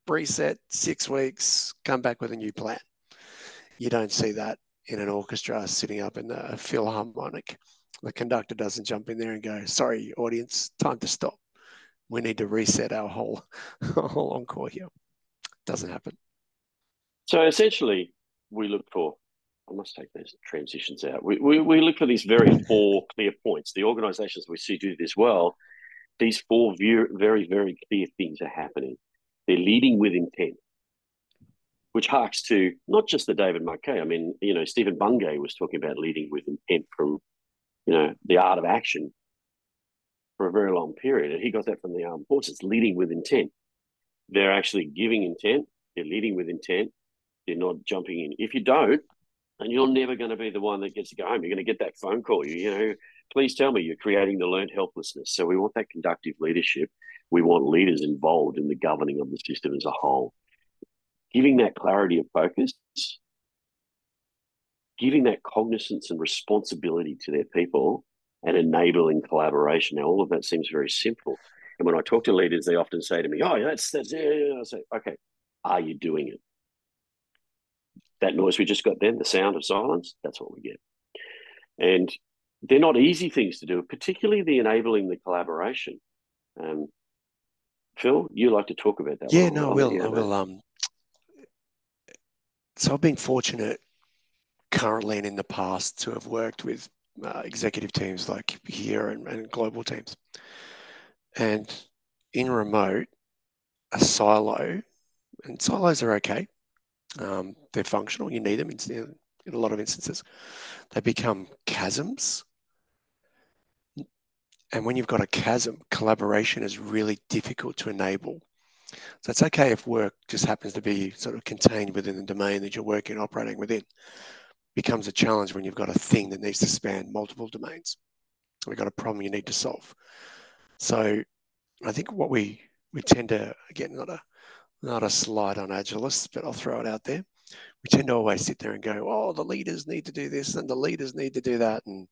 reset, 6 weeks, come back with a new plan. You don't see that in an orchestra sitting up in the Philharmonic. The conductor doesn't jump in there and go, sorry, audience, time to stop. We need to reset our whole encore here. Doesn't happen. So essentially, we look for, I must take those transitions out. We look for these very 4 clear points. The organizations we see do this well, these 4 very, very clear things are happening. They're leading with intent, which harks to not just the David Marquet. I mean, Stephen Bungay was talking about leading with intent from, the art of action for a very long period. And he got that from the armed forces, leading with intent. They're actually giving intent. They're leading with intent. They're not jumping in. If you don't, and you're never going to be the one that gets to go home. You're going to get that phone call. Please tell me you're creating the learned helplessness. So we want that conductive leadership. We want leaders involved in the governing of the system as a whole. Giving that clarity of focus, giving that cognizance and responsibility to their people, and enabling collaboration. Now, all of that seems very simple. And when I talk to leaders, they often say to me, oh, that's yeah. I say, okay, are you doing it? That noise we just got then, the sound of silence, that's what we get. And they're not easy things to do, particularly the enabling the collaboration. Phil, you like to talk about that? Yeah, no, I will. So I've been fortunate currently and in the past to have worked with executive teams like here and global teams. And in remote, a silo, and silos are okay. They're functional. You need them in a lot of instances. They become chasms. And when you've got a chasm, collaboration is really difficult to enable. So it's okay if work just happens to be sort of contained within the domain that you're working, operating within. It becomes a challenge when you've got a thing that needs to span multiple domains. We've got a problem you need to solve. So I think what we tend to, again, not a slide on agilists, but I'll throw it out there. We tend to always sit there and go, oh, the leaders need to do this and the leaders need to do that. And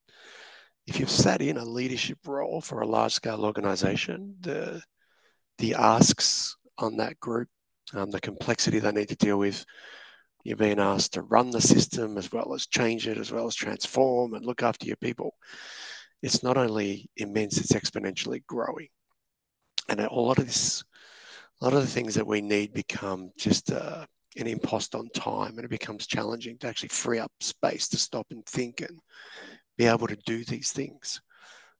if you've sat in a leadership role for a large scale organization, the asks on that group, the complexity they need to deal with, you're being asked to run the system as well as change it, as well as transform and look after your people. It's not only immense, it's exponentially growing. And a lot of the things that we need become just an impost on time, and it becomes challenging to actually free up space to stop and think and be able to do these things.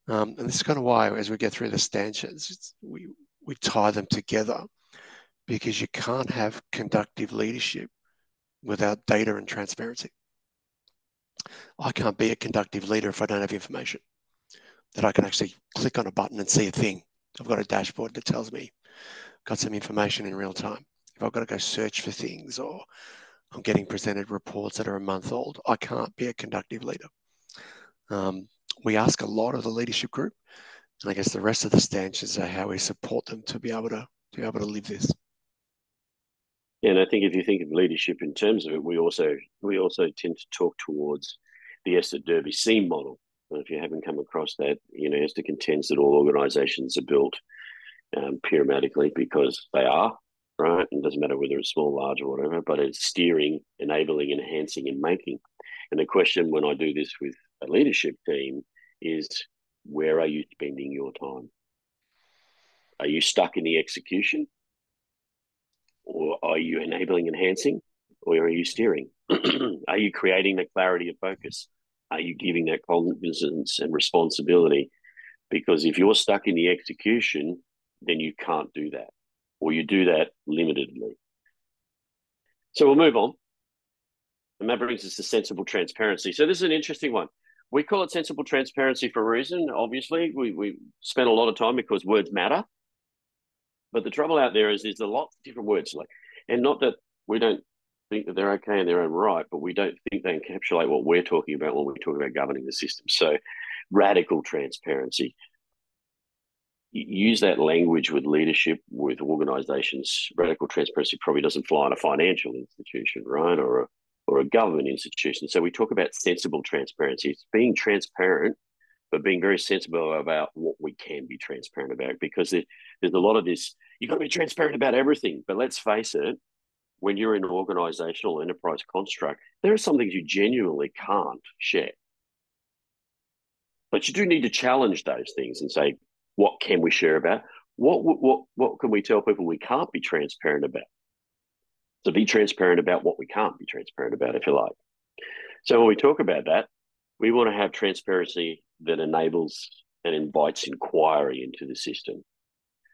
And this is kind of why, as we get through the stanchions, we tie them together, because you can't have conductive leadership without data and transparency. I can't be a conductive leader if I don't have information that I can actually click on a button and see a thing. I've got a dashboard that tells me, got some information in real time. If I've got to go search for things or I'm getting presented reports that are a month old. I can't be a conductive leader. We ask a lot of the leadership group, and I guess the rest of the stanchions are how we support them to be able to live this. Yeah, and I think if you think of leadership in terms of it, we also tend to talk towards the Esther Derby seam model. And if you haven't come across that, Esther contends that all organisations are built pyramidically because they are, right? And it doesn't matter whether it's small, large, or whatever, but it's steering, enabling, enhancing, and making. And the question when I do this with a leadership team is, where are you spending your time? Are you stuck in the execution? Or are you enabling, enhancing? Or are you steering? Are you creating that clarity of focus? Are you giving that cognizance and responsibility? Because if you're stuck in the execution, then you can't do that, or you do that limitedly. So we'll move on. And that brings us to sensible transparency. So this is an interesting one. We call it sensible transparency for a reason. Obviously, we spend a lot of time because words matter. But the trouble out there is there's a lot of different words, and not that we don't think that they're okay in their own right, but we don't think they encapsulate what we're talking about when we talk about governing the system. So radical transparency. Use that language with leadership, with organisations. Radical transparency probably doesn't fly in a financial institution, right, or a government institution. So we talk about sensible transparency. It's being transparent, but being very sensible about what we can be transparent about, because there's a lot of this, you've got to be transparent about everything. But let's face it, when you're in an organisational enterprise construct, there are some things you genuinely can't share. But you do need to challenge those things and say, what can we share about? What can we tell people we can't be transparent about? So be transparent about what we can't be transparent about, if you like. So when we talk about that, we want to have transparency that enables and invites inquiry into the system,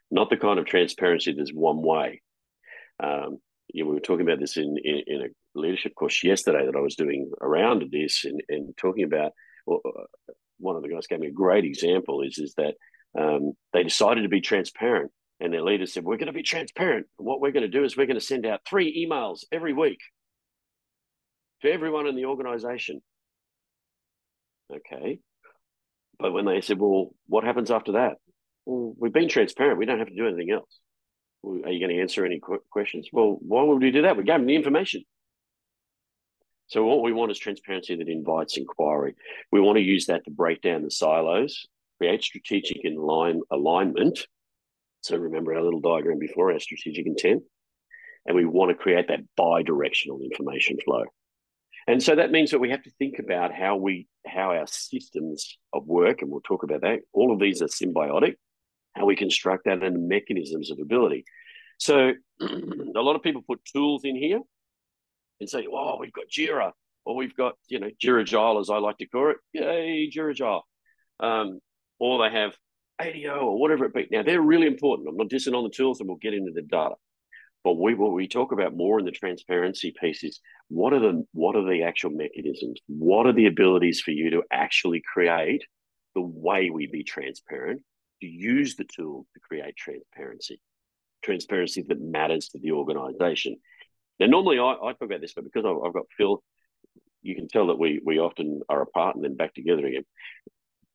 not the kind of transparency that's one way. We were talking about this in a leadership course yesterday that I was doing around this and talking about, well, one of the guys gave me a great example is that they decided to be transparent, and their leader said, we're going to be transparent. What we're going to do is we're going to send out 3 emails every week to everyone in the organization. Okay. But when they said, well, what happens after that? Well, we've been transparent. We don't have to do anything else. Well, are you going to answer any questions? Well, why would we do that? We gave them the information. So what we want is transparency that invites inquiry. We want to use that to break down the silos, create strategic alignment. So remember our little diagram before, our strategic intent. And we want to create that bi-directional information flow. And so that means that we have to think about how our systems of work, and we'll talk about that, all of these are symbiotic, how we construct that and the mechanisms of ability. So a lot of people put tools in here and say, oh, we've got Jira, or we've got, Jira Agile, as I like to call it. Yay, Jira Agile. Or they have ADO or whatever it be. Now, they're really important. I'm not dissing on the tools, and we'll get into the data. But what we talk about more in the transparency piece is what are the actual mechanisms? What are the abilities for you to actually create the way we be transparent, to use the tool to create transparency that matters to the organization. Now, normally I talk about this, but because I've got Phil, you can tell that we often are apart and then back together again.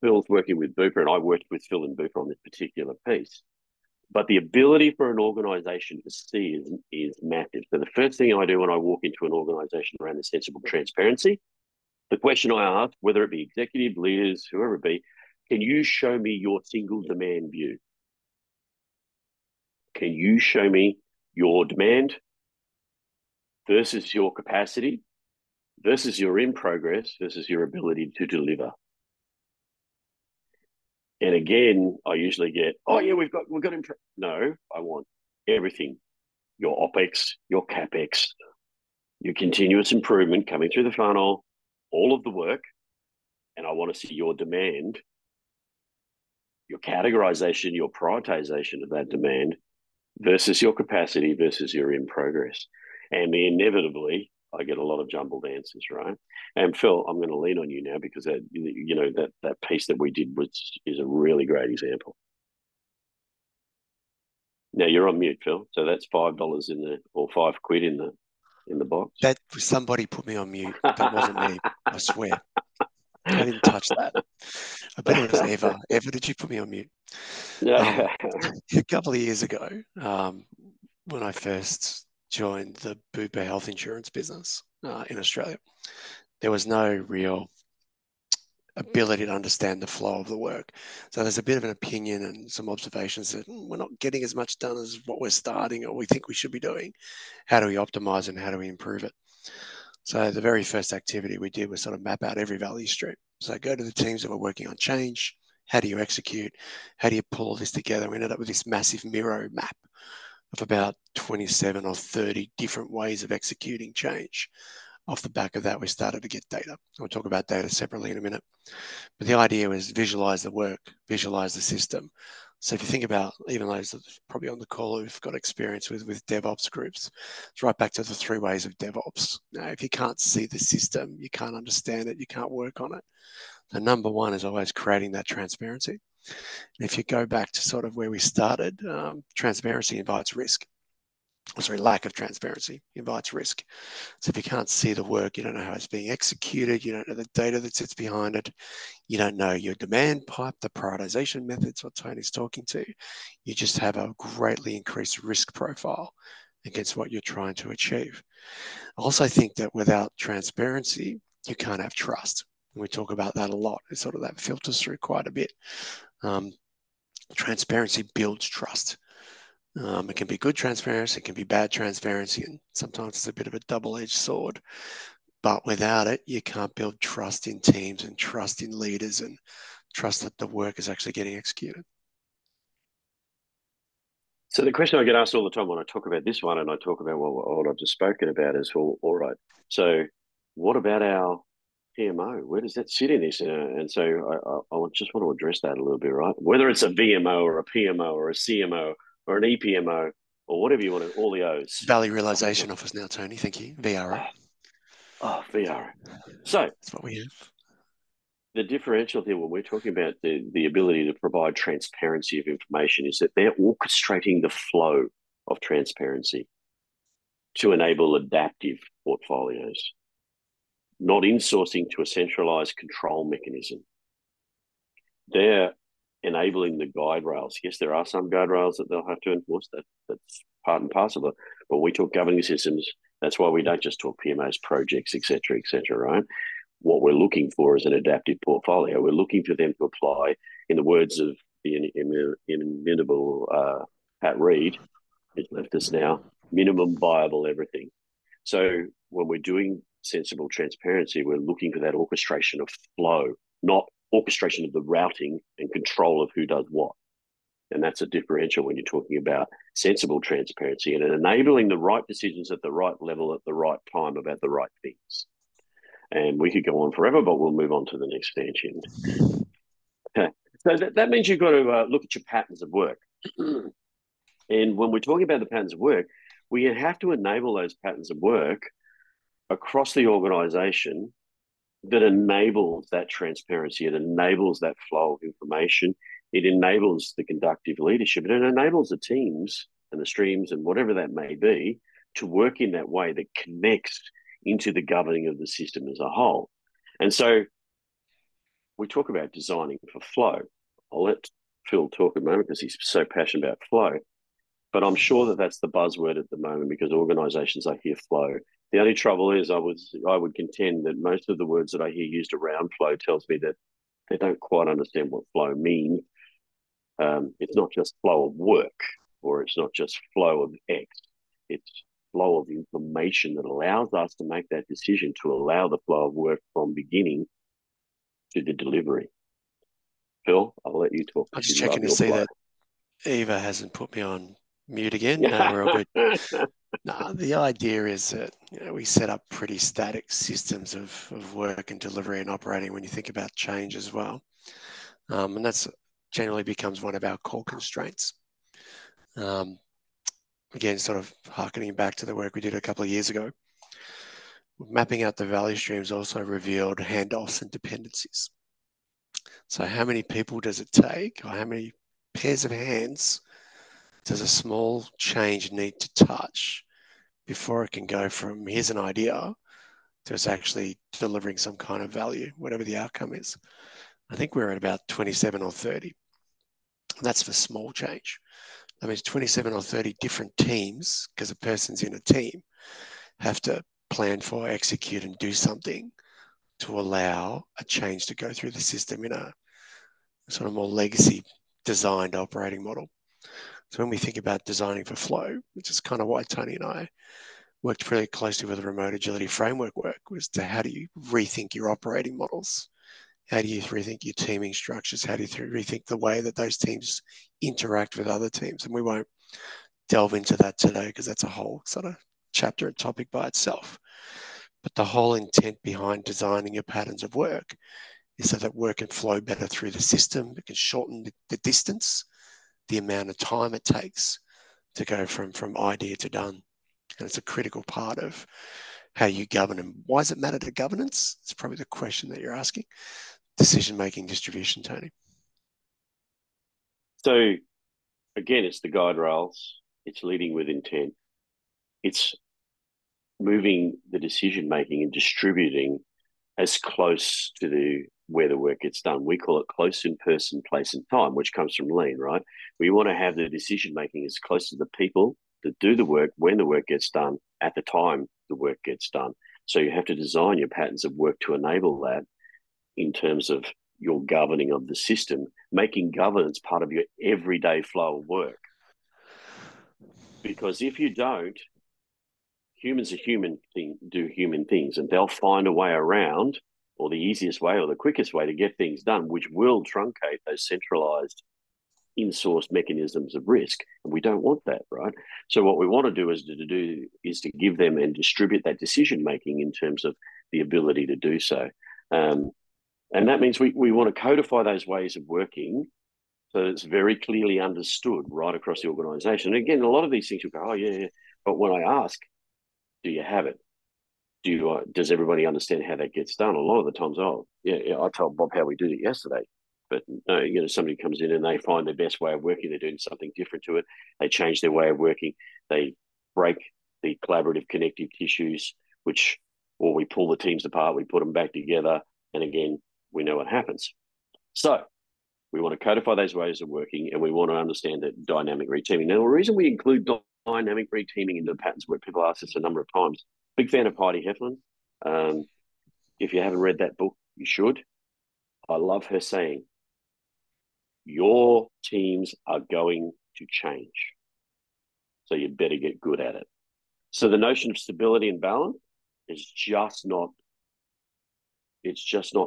Phil's working with Bupa, and I worked with Phil and Bupa on this particular piece. But the ability for an organisation to see is massive. So the first thing I do when I walk into an organisation around the sensible transparency, the question I ask, whether it be executive, leaders, whoever it be, can you show me your single demand view? Can you show me your demand versus your capacity versus your in progress versus your ability to deliver? And again, I usually get, oh yeah, we've got. No, I want everything. Your OPEX, your CAPEX, your continuous improvement coming through the funnel, all of the work. And I want to see your demand, your categorization, your prioritization of that demand versus your capacity versus your in progress. And inevitably, I get a lot of jumbled answers, right? And Phil, I'm going to lean on you now because that piece that we did is a really great example. Now you're on mute, Phil. So that's $5 or £5 in in the box? That somebody put me on mute. That wasn't me. I swear. I didn't touch that. I bet it was Eva. Eva, did you put me on mute? Yeah. A couple of years ago, when I first joined the Bupa health insurance business in Australia, there was no real ability to understand the flow of the work. So there's a bit of an opinion and some observations that we're not getting as much done as what we're starting or we think we should be doing. How do we optimize and how do we improve it? So the very first activity we did was sort of map out every value stream. So go to the teams that were working on change. How do you execute? How do you pull all this together? We ended up with this massive Miro map of about 27 or 30 different ways of executing change. Off the back of that, we started to get data. We'll talk about data separately in a minute. But the idea was visualize the work, visualize the system. So if you think about even those that are probably on the call who've got experience with DevOps groups, it's right back to the 3 ways of DevOps. Now, if you can't see the system, you can't understand it, you can't work on it. So number one is always creating that transparency. And if you go back to sort of where we started, transparency invites risk. Sorry, lack of transparency invites risk. So if you can't see the work, you don't know how it's being executed, you don't know the data that sits behind it, you don't know your demand pipe, the prioritization methods, what Tony's talking to, you just have a greatly increased risk profile against what you're trying to achieve. I also think that without transparency, you can't have trust. And we talk about that a lot. It's sort of that filters through quite a bit. Transparency builds trust. It can be good transparency, it can be bad transparency, and sometimes it's a bit of a double-edged sword. But without it, you can't build trust in teams and trust in leaders and trust that the work is actually getting executed. So the question I get asked all the time when I talk about this one and I talk about what I've just spoken about is, well, all right, so what about our PMO? Where does that sit in this? And so I just want to address that a little bit, right? Whether it's a VMO or a PMO or a CMO or an EPMO or whatever you want to, all the O's. Value Realization Office now, Tony. Thank you. VRO. VRO. So that's what we have. The differential here when we're talking about the ability to provide transparency of information is that they're orchestrating the flow of transparency to enable adaptive portfolios, not insourcing to a centralized control mechanism. They're enabling the guide rails. Yes, there are some guide rails that they'll have to enforce. That's part and parcel of it. But when we talk governing systems, that's why we don't just talk PMOs, projects, et cetera, right? What we're looking for is an adaptive portfolio. We're looking for them to apply, in the words of the inimitable Pat Reed, who's left us now, minimum viable everything. So when we're doing sensible transparency, we're looking for that orchestration of flow, not orchestration of the routing and control of who does what. And that's a differential when you're talking about sensible transparency and enabling the right decisions at the right level at the right time about the right things. And we could go on forever, but we'll move on to the next stanchion. Okay. So that means you've got to look at your patterns of work. And when we're talking about the patterns of work, we have to enable those patterns of work across the organization that enables that transparency. It enables that flow of information. It enables the conductive leadership. It enables the teams and the streams and whatever that may be to work in that way that connects into the governing of the system as a whole. And so we talk about designing for flow. I'll let Phil talk a moment because he's so passionate about flow. But I'm sure that that's the buzzword at the moment because organisations, I hear flow. The only trouble is I would contend that most of the words that I hear used around flow tells me that they don't quite understand what flow means. It's not just flow of work or it's not just flow of X. It's flow of information that allows us to make that decision to allow the flow of work from beginning to the delivery. Phil, I'll let you talk. I'm just checking to see that Eva hasn't put me on mute again. No, we're all good. No, the idea is that we set up pretty static systems of work and delivery and operating when you think about change as well. And that's generally becomes one of our core constraints. Again, sort of harkening back to the work we did a couple of years ago. Mapping out the value streams also revealed handoffs and dependencies. So how many people does it take, or how many pairs of hands does a small change need to touch before it can go from here's an idea to it's actually delivering some kind of value, whatever the outcome is. I think we're at about 27 or 30. And that's for small change. That means 27 or 30 different teams, because a person's in a team, have to plan for, execute, and do something to allow a change to go through the system in a sort of more legacy designed operating model. So when we think about designing for flow, which is kind of why Tony and I worked pretty closely with the remote agility framework work, was to how do you rethink your operating models? How do you rethink your teaming structures? How do you rethink the way that those teams interact with other teams? And we won't delve into that today because that's a whole sort of chapter and topic by itself. But the whole intent behind designing your patterns of work is so that work can flow better through the system. It can shorten the distance, the amount of time it takes to go from idea to done. And it's a critical part of how you govern. And why does it matter to governance? It's probably the question that you're asking. Decision-making distribution, Tony. So again, it's the guide rails. It's leading with intent. It's moving the decision-making and distributing as close to where the work gets done. We call it close in person, place, and time, which comes from lean, right? We want to have the decision-making as close to the people that do the work when the work gets done at the time the work gets done. So you have to design your patterns of work to enable that in terms of your governing of the system, making governance part of your everyday flow of work. Because if you don't, humans are do human things, and they'll find a way around, or the easiest way or the quickest way to get things done, which will truncate those centralized in-source mechanisms of risk. And we don't want that, right? So what we want to do is to give them and distribute that decision making in terms of the ability to do so. And that means we want to codify those ways of working so that it's very clearly understood right across the organization. And again, a lot of these things you go, oh, yeah. But when I ask, do you have it? Does everybody understand how that gets done? A lot of the times, oh, yeah, I told Bob how we did it yesterday. But no, somebody comes in and they find their best way of working. They're doing something different to it. They change their way of working. They break the collaborative connective tissues, or we pull the teams apart, we put them back together, and again, we know what happens. So we want to codify those ways of working, and we want to understand that dynamic reteaming. Now, the reason we include dynamic reteaming into the patterns where people ask us a number of times, big fan of Heidi Heflin. If you haven't read that book, you should. I love her saying, your teams are going to change. So you better get good at it. So the notion of stability and balance is just not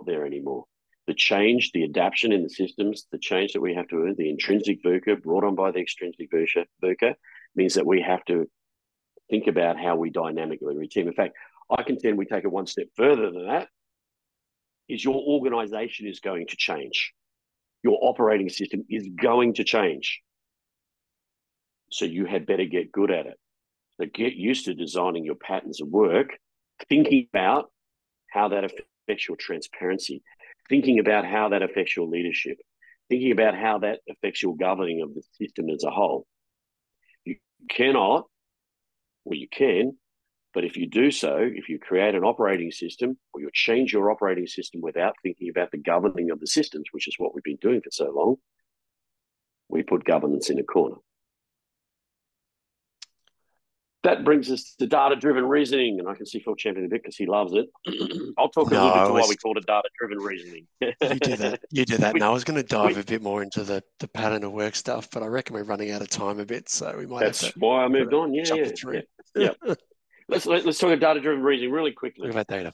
there anymore. The change, the adaptation in the systems, the change that we have to earn, the intrinsic VUCA brought on by the extrinsic VUCA means that we have to think about how we dynamically reteam. In fact, I contend we take it one step further than that, is your organization is going to change. Your operating system is going to change. So you had better get good at it. So get used to designing your patterns of work, thinking about how that affects your transparency, thinking about how that affects your leadership, thinking about how that affects your governing of the system as a whole. You cannot, or you can, but if you do so, if you create an operating system or you change your operating system without thinking about the governing of the systems, which is what we've been doing for so long, we put governance in a corner. That brings us to data-driven reasoning, and I can see Phil championing a bit because he loves it. I'll talk a little bit to why we call it data-driven reasoning. You do that. You do that. Now, I was going to dive a bit more into the pattern of work stuff, but I reckon we're running out of time a bit, so we might have to. That's why I moved on. Yeah. Let's talk about data-driven reasoning really quickly. Talk about data.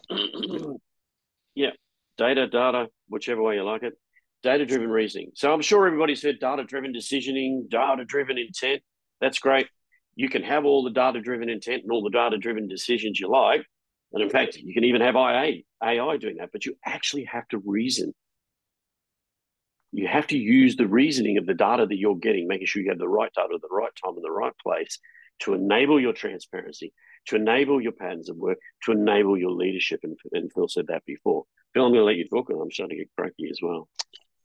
Yeah, data, whichever way you like it. Data-driven reasoning. So I'm sure everybody's heard data-driven decisioning, data-driven intent. That's great. You can have all the data-driven intent and all the data-driven decisions you like. And in fact, you can even have AI doing that, but you actually have to reason. You have to use the reasoning of the data that you're getting, making sure you have the right data at the right time in the right place to enable your transparency, to enable your patterns of work, to enable your leadership. And Phil said that before. Phil, I'm going to let you talk, and I'm starting to get cranky as well.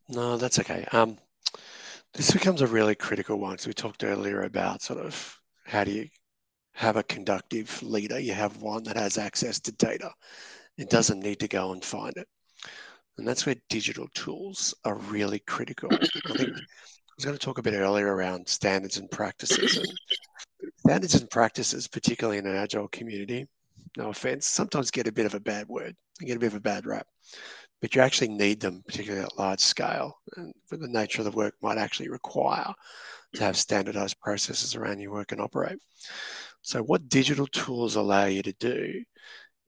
No, that's okay. This becomes a really critical one because we talked earlier about sort of how do you have a conductive leader. You have one that has access to data. It doesn't need to go and find it. And that's where digital tools are really critical. I think I was going to talk a bit earlier around standards and practices. And standards and practices, particularly in an agile community, no offense, sometimes get a bit of a bad word. They get a bit of a bad rap. But you actually need them, particularly at large scale. And for the nature of the work might actually require to have standardized processes around your work and operate. So what digital tools allow you to do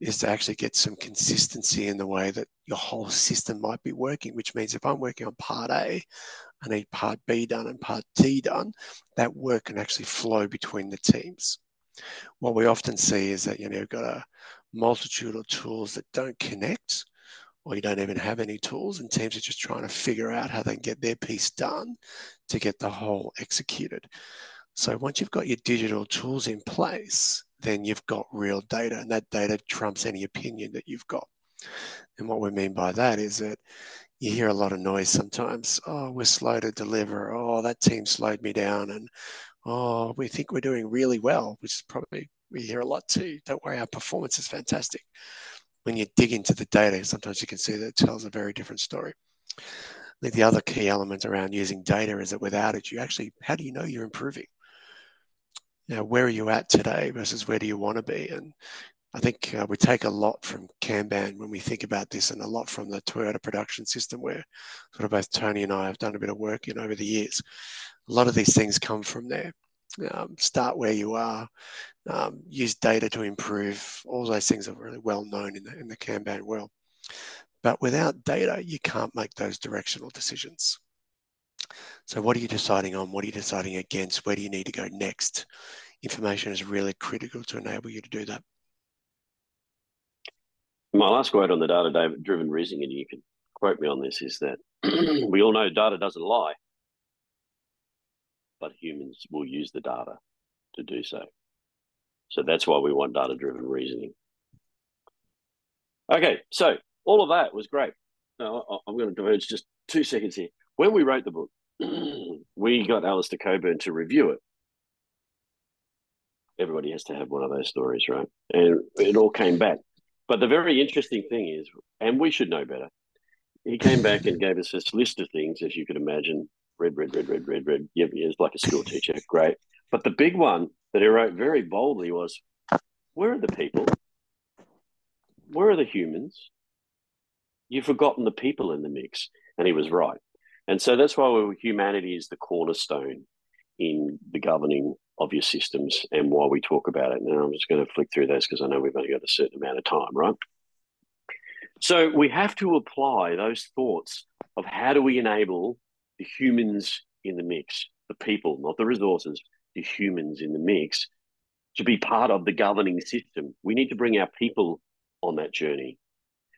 is to actually get some consistency in the way that your whole system might be working, which means if I'm working on part A, I need part B done and part D done, that work can actually flow between the teams. What we often see is that, you've got a multitude of tools that don't connect, or you don't even have any tools, and teams are just trying to figure out how they can get their piece done to get the whole executed. So once you've got your digital tools in place, then you've got real data, and that data trumps any opinion that you've got. And what we mean by that is that you hear a lot of noise sometimes. Oh, we're slow to deliver. Oh, that team slowed me down. And oh, we think we're doing really well, which is probably, we hear a lot too. Don't worry, our performance is fantastic. When you dig into the data, sometimes you can see that it tells a very different story. I think the other key element around using data is that without it, how do you know you're improving? Where are you at today versus where do you want to be? And I think we take a lot from Kanban when we think about this, and a lot from the Toyota production system, where sort of both Tony and I have done a bit of work in over the years. A lot of these things come from there. Start where you are, use data to improve. All those things are really well known in the Kanban world. But without data, you can't make those directional decisions. So what are you deciding on? What are you deciding against? Where do you need to go next? Information is really critical to enable you to do that. My last quote on the data-driven reasoning, and you can quote me on this, is that we all know data doesn't lie, but humans will use the data to do so. So that's why we want data-driven reasoning. Okay, so all of that was great. Now, I'm going to diverge just 2 seconds here. When we wrote the book, we got Alistair Coburn to review it. Everybody has to have one of those stories, right? And it all came back. But the very interesting thing is, and we should know better, he came back and gave us this list of things, as you could imagine, red. Yeah, it's like a school teacher, great. But the big one that he wrote very boldly was, where are the people? Where are the humans? You've forgotten the people in the mix. And he was right. And so that's why humanity is the cornerstone in the governing of your systems and why we talk about it. Now, I'm just going to flick through those because I know we've only got a certain amount of time, right? So we have to apply those thoughts of how do we enable the humans in the mix, the people, not the resources, the humans in the mix, to be part of the governing system. We need to bring our people on that journey.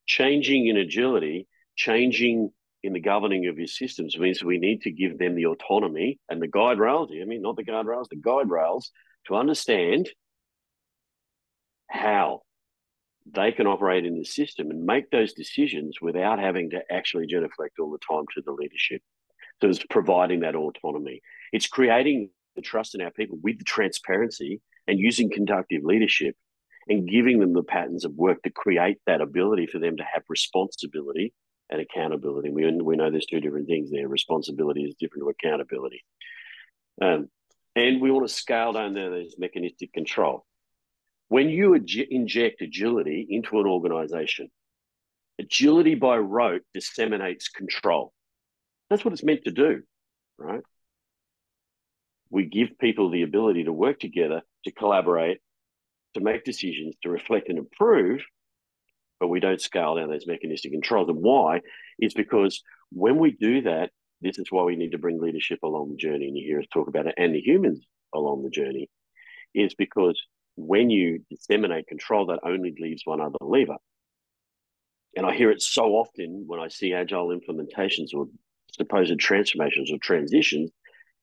Changing in agility, changing in the governing of your systems means we need to give them the autonomy and the guide rails, not the guardrails, the guide rails, to understand how they can operate in the system and make those decisions without having to actually genuflect all the time to the leadership. So it's providing that autonomy. It's creating the trust in our people with the transparency and using conductive leadership and giving them the patterns of work to create that ability for them to have responsibility and accountability. We know there's 2 different things there. Responsibility is different to accountability. And we want to scale down there this mechanistic control. When you inject agility into an organization, agility by rote disseminates control. That's what it's meant to do, right? We give people the ability to work together, to collaborate, to make decisions, to reflect and improve, but we don't scale down those mechanistic controls. And why? It's because when we do that, this is why we need to bring leadership along the journey, and you hear us talk about it, and the humans along the journey, is because when you disseminate control, that only leaves one other lever. And I hear it so often when I see agile implementations or supposed transformations or transitions,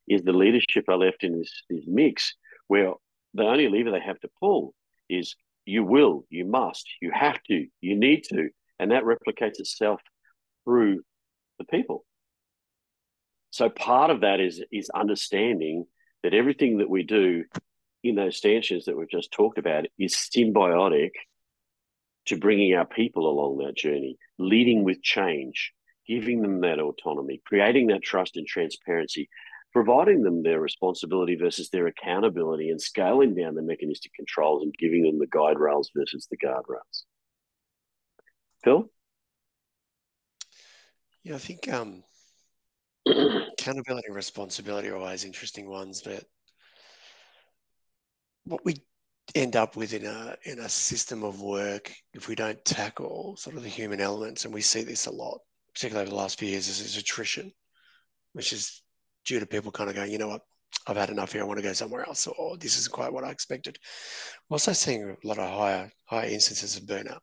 is the leadership are left in this mix where the only lever they have to pull is you will, you must, you have to, you need to, and that replicates itself through the people. So part of that is understanding that everything that we do in those stanchions that we've just talked about is symbiotic to bringing our people along that journey, leading with change, giving them that autonomy, creating that trust and transparency, providing them their responsibility versus their accountability, and scaling down the mechanistic controls and giving them the guide rails versus the guardrails. Phil? Yeah, I think accountability and responsibility are always interesting ones, but what we end up with in a system of work, if we don't tackle sort of the human elements, and we see this a lot, particularly over the last few years, is attrition, which is due to people kind of going, you know what, I've had enough here, I want to go somewhere else, or this isn't quite what I expected. We're also seeing a lot of higher instances of burnout.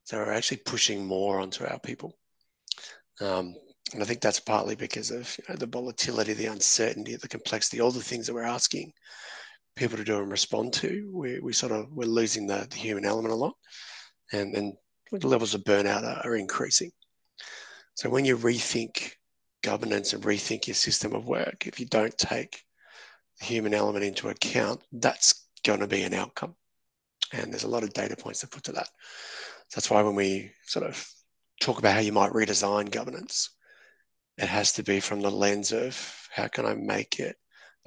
So we're actually pushing more onto our people. And I think that's partly because of the volatility, the uncertainty, the complexity, all the things that we're asking people to do and respond to. We're losing the human element a lot, and the levels of burnout are increasing. So when you rethink governance and rethink your system of work, if you don't take the human element into account, that's going to be an outcome. And there's a lot of data points to put to that. So that's why when we sort of talk about how you might redesign governance, it has to be from the lens of how can I make it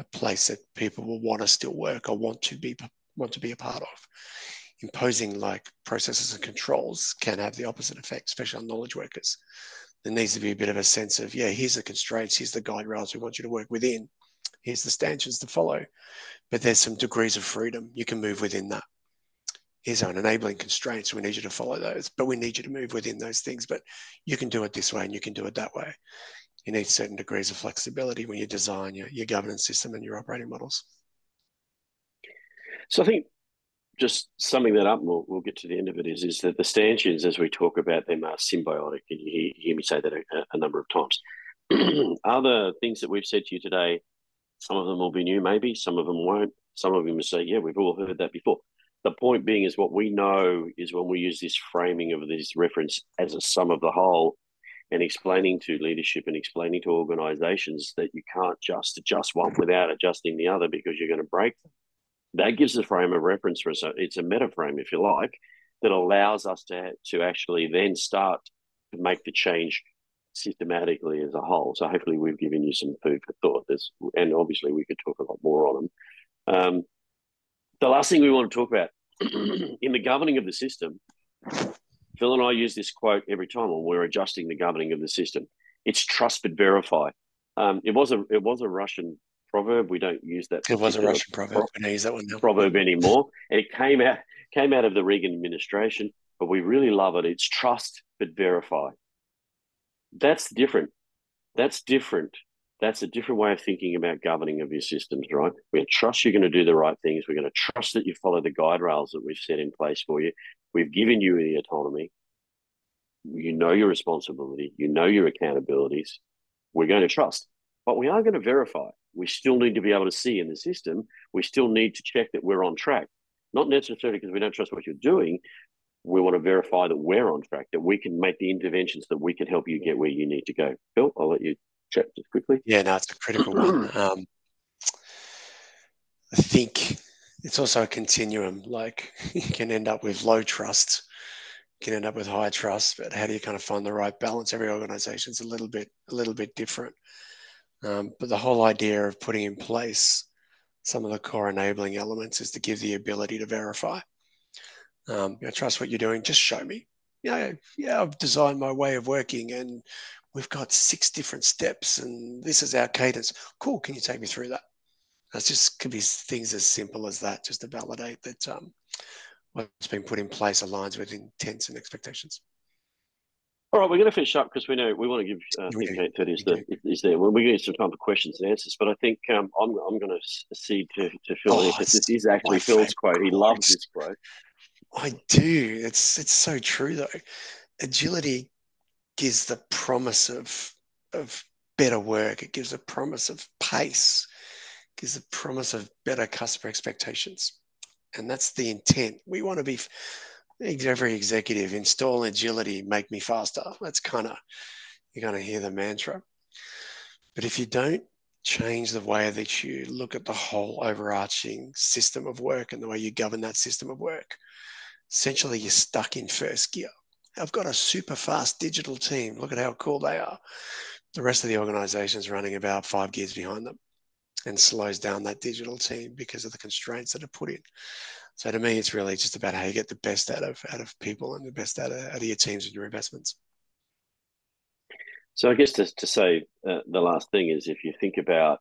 a place that people will want to still work or want to be a part of. Imposing like processes and controls can have the opposite effect, especially on knowledge workers. There needs to be a bit of a sense of, yeah, here's the constraints, here's the guide rails we want you to work within, here's the stanchions to follow, but there's some degrees of freedom. You can move within that. Here's our enabling constraints. We need you to follow those, but we need you to move within those things. But you can do it this way and you can do it that way. You need certain degrees of flexibility when you design your governance system and your operating models. So I think just summing that up, and we'll get to the end of it, is that the stanchions, as we talk about them, are symbiotic. And you hear me say that a number of times. Other things that we've said to you today, some of them will be new, maybe. Some of them won't. Some of them will say, yeah, we've all heard that before. The point being is what we know is when we use this framing of this reference as a sum of the whole and explaining to leadership and explaining to organizations that you can't just adjust one without adjusting the other because you're going to break them. That gives a frame of reference for us. It's a meta frame, if you like, that allows us to actually then start to make the change systematically as a whole. So hopefully we've given you some food for thought. And obviously we could talk a lot more on them. The last thing we want to talk about in the governing of the system, Phil and I use this quote every time when we're adjusting the governing of the system. It's trust but verify. It was a Russian proverb. We don't use that. It was a Russian proverb. We don't use that one now. Proverb anymore. And it came out of the Reagan administration, but we really love it. It's trust but verify. That's different. That's different. That's a different way of thinking about governing of your systems, right? We're going to trust you're going to do the right things. We're going to trust that you follow the guide rails that we've set in place for you. We've given you the autonomy. You know your responsibility. You know your accountabilities. We're going to trust, but we are going to verify. We still need to be able to see in the system. We still need to check that we're on track, not necessarily because we don't trust what you're doing. We want to verify that we're on track, that we can make the interventions, that we can help you get where you need to go. Phil, I'll let you chat just quickly. Yeah, no, it's a critical one. I think it's also a continuum. Like you can end up with low trust, you can end up with high trust, but how do you kind of find the right balance? Every organization is a little bit different. But the whole idea of putting in place some of the core enabling elements is to give the ability to verify. Trust what you're doing. Just show me. Yeah, I've designed my way of working and we've got 6 different steps and this is our cadence. Cool. Can you take me through that? That's just could be things as simple as that, just to validate that what's been put in place aligns with intents and expectations. All right, we're going to finish up because we want to give I think 8:30 is there. Well, we're going to get some time for questions and answers, but I think I'm going to cede to Phil because this is actually Phil's quote. He loves this quote. I do. It's so true though. Agility gives the promise of better work. It gives a promise of pace. It gives a promise of better customer expectations, and that's the intent. We want to be. Every executive install agility, make me faster. That's you're going to hear the mantra. But if you don't change the way that you look at the whole overarching system of work and the way you govern that system of work. Essentially, you're stuck in first gear. I've got a super fast digital team. Look at how cool they are. The rest of the organization is running about 5 gears behind them and slows down that digital team because of the constraints that are put in. So to me, it's really just about how you get the best out of people and the best out of your teams and your investments. So I guess to say the last thing is, if you think about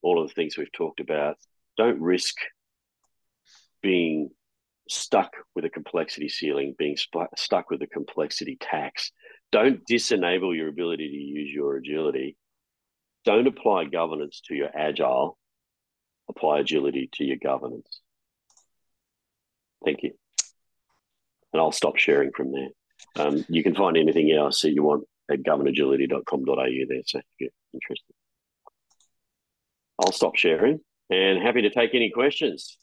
all of the things we've talked about, don't risk being stuck with a complexity ceiling, being stuck with a complexity tax. Don't disenable your ability to use your agility. Don't apply governance to your agile. Apply agility to your governance. Thank you. And I'll stop sharing from there. You can find anything else that you want at governagility.com.au there, so if you're interested. I'll stop sharing and happy to take any questions.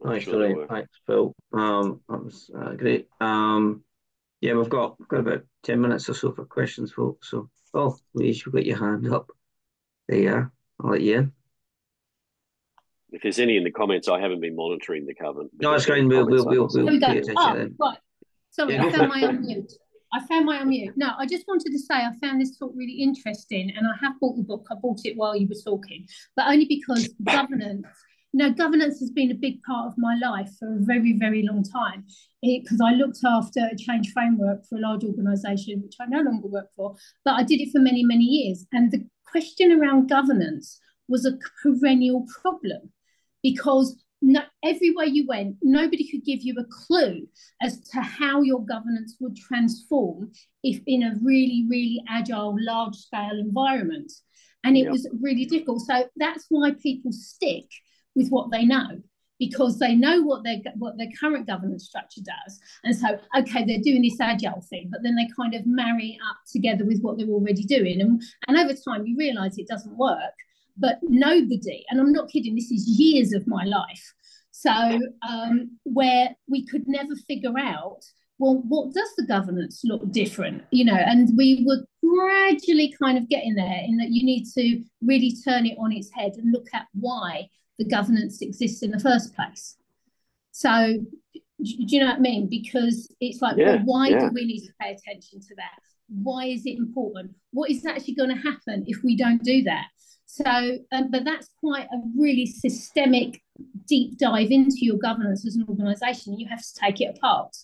Thanks, Phil. Thanks, Phil. That was great. Yeah, we've got about 10 minutes or so for questions, folks. So, Louise, you've got your hand up. There you are. I'll let you in. If there's any in the comments, I haven't been monitoring the covenant. No, it's fine. We'll pay attention then. Right. Sorry, I found my unmute. No, I just wanted to say I found this talk really interesting, and I have bought the book. I bought it while you were talking, but only because governance has been a big part of my life for a very, very long time, because I looked after a change framework for a large organisation, which I no longer work for, but I did it for many, many years. And the question around governance was a perennial problem, because everywhere you went, nobody could give you a clue as to how your governance would transform if in a really, really agile, large-scale environment. And it was really difficult. So that's why people stick with what they know, because they know what their current governance structure does. And so, okay, they're doing this agile thing, but then they kind of marry up together with what they're already doing. And over time, you realise it doesn't work. But nobody, and I'm not kidding, this is years of my life, so where we could never figure out, well, what does the governance look different, and we were gradually kind of getting there, in that you need to really turn it on its head and look at why the governance exists in the first place. So do you know what I mean? Because it's like, well, why do we need to pay attention to that? Why is it important? What is actually going to happen if we don't do that? So, but that's quite a really systemic deep dive into your governance as an organisation. You have to take it apart.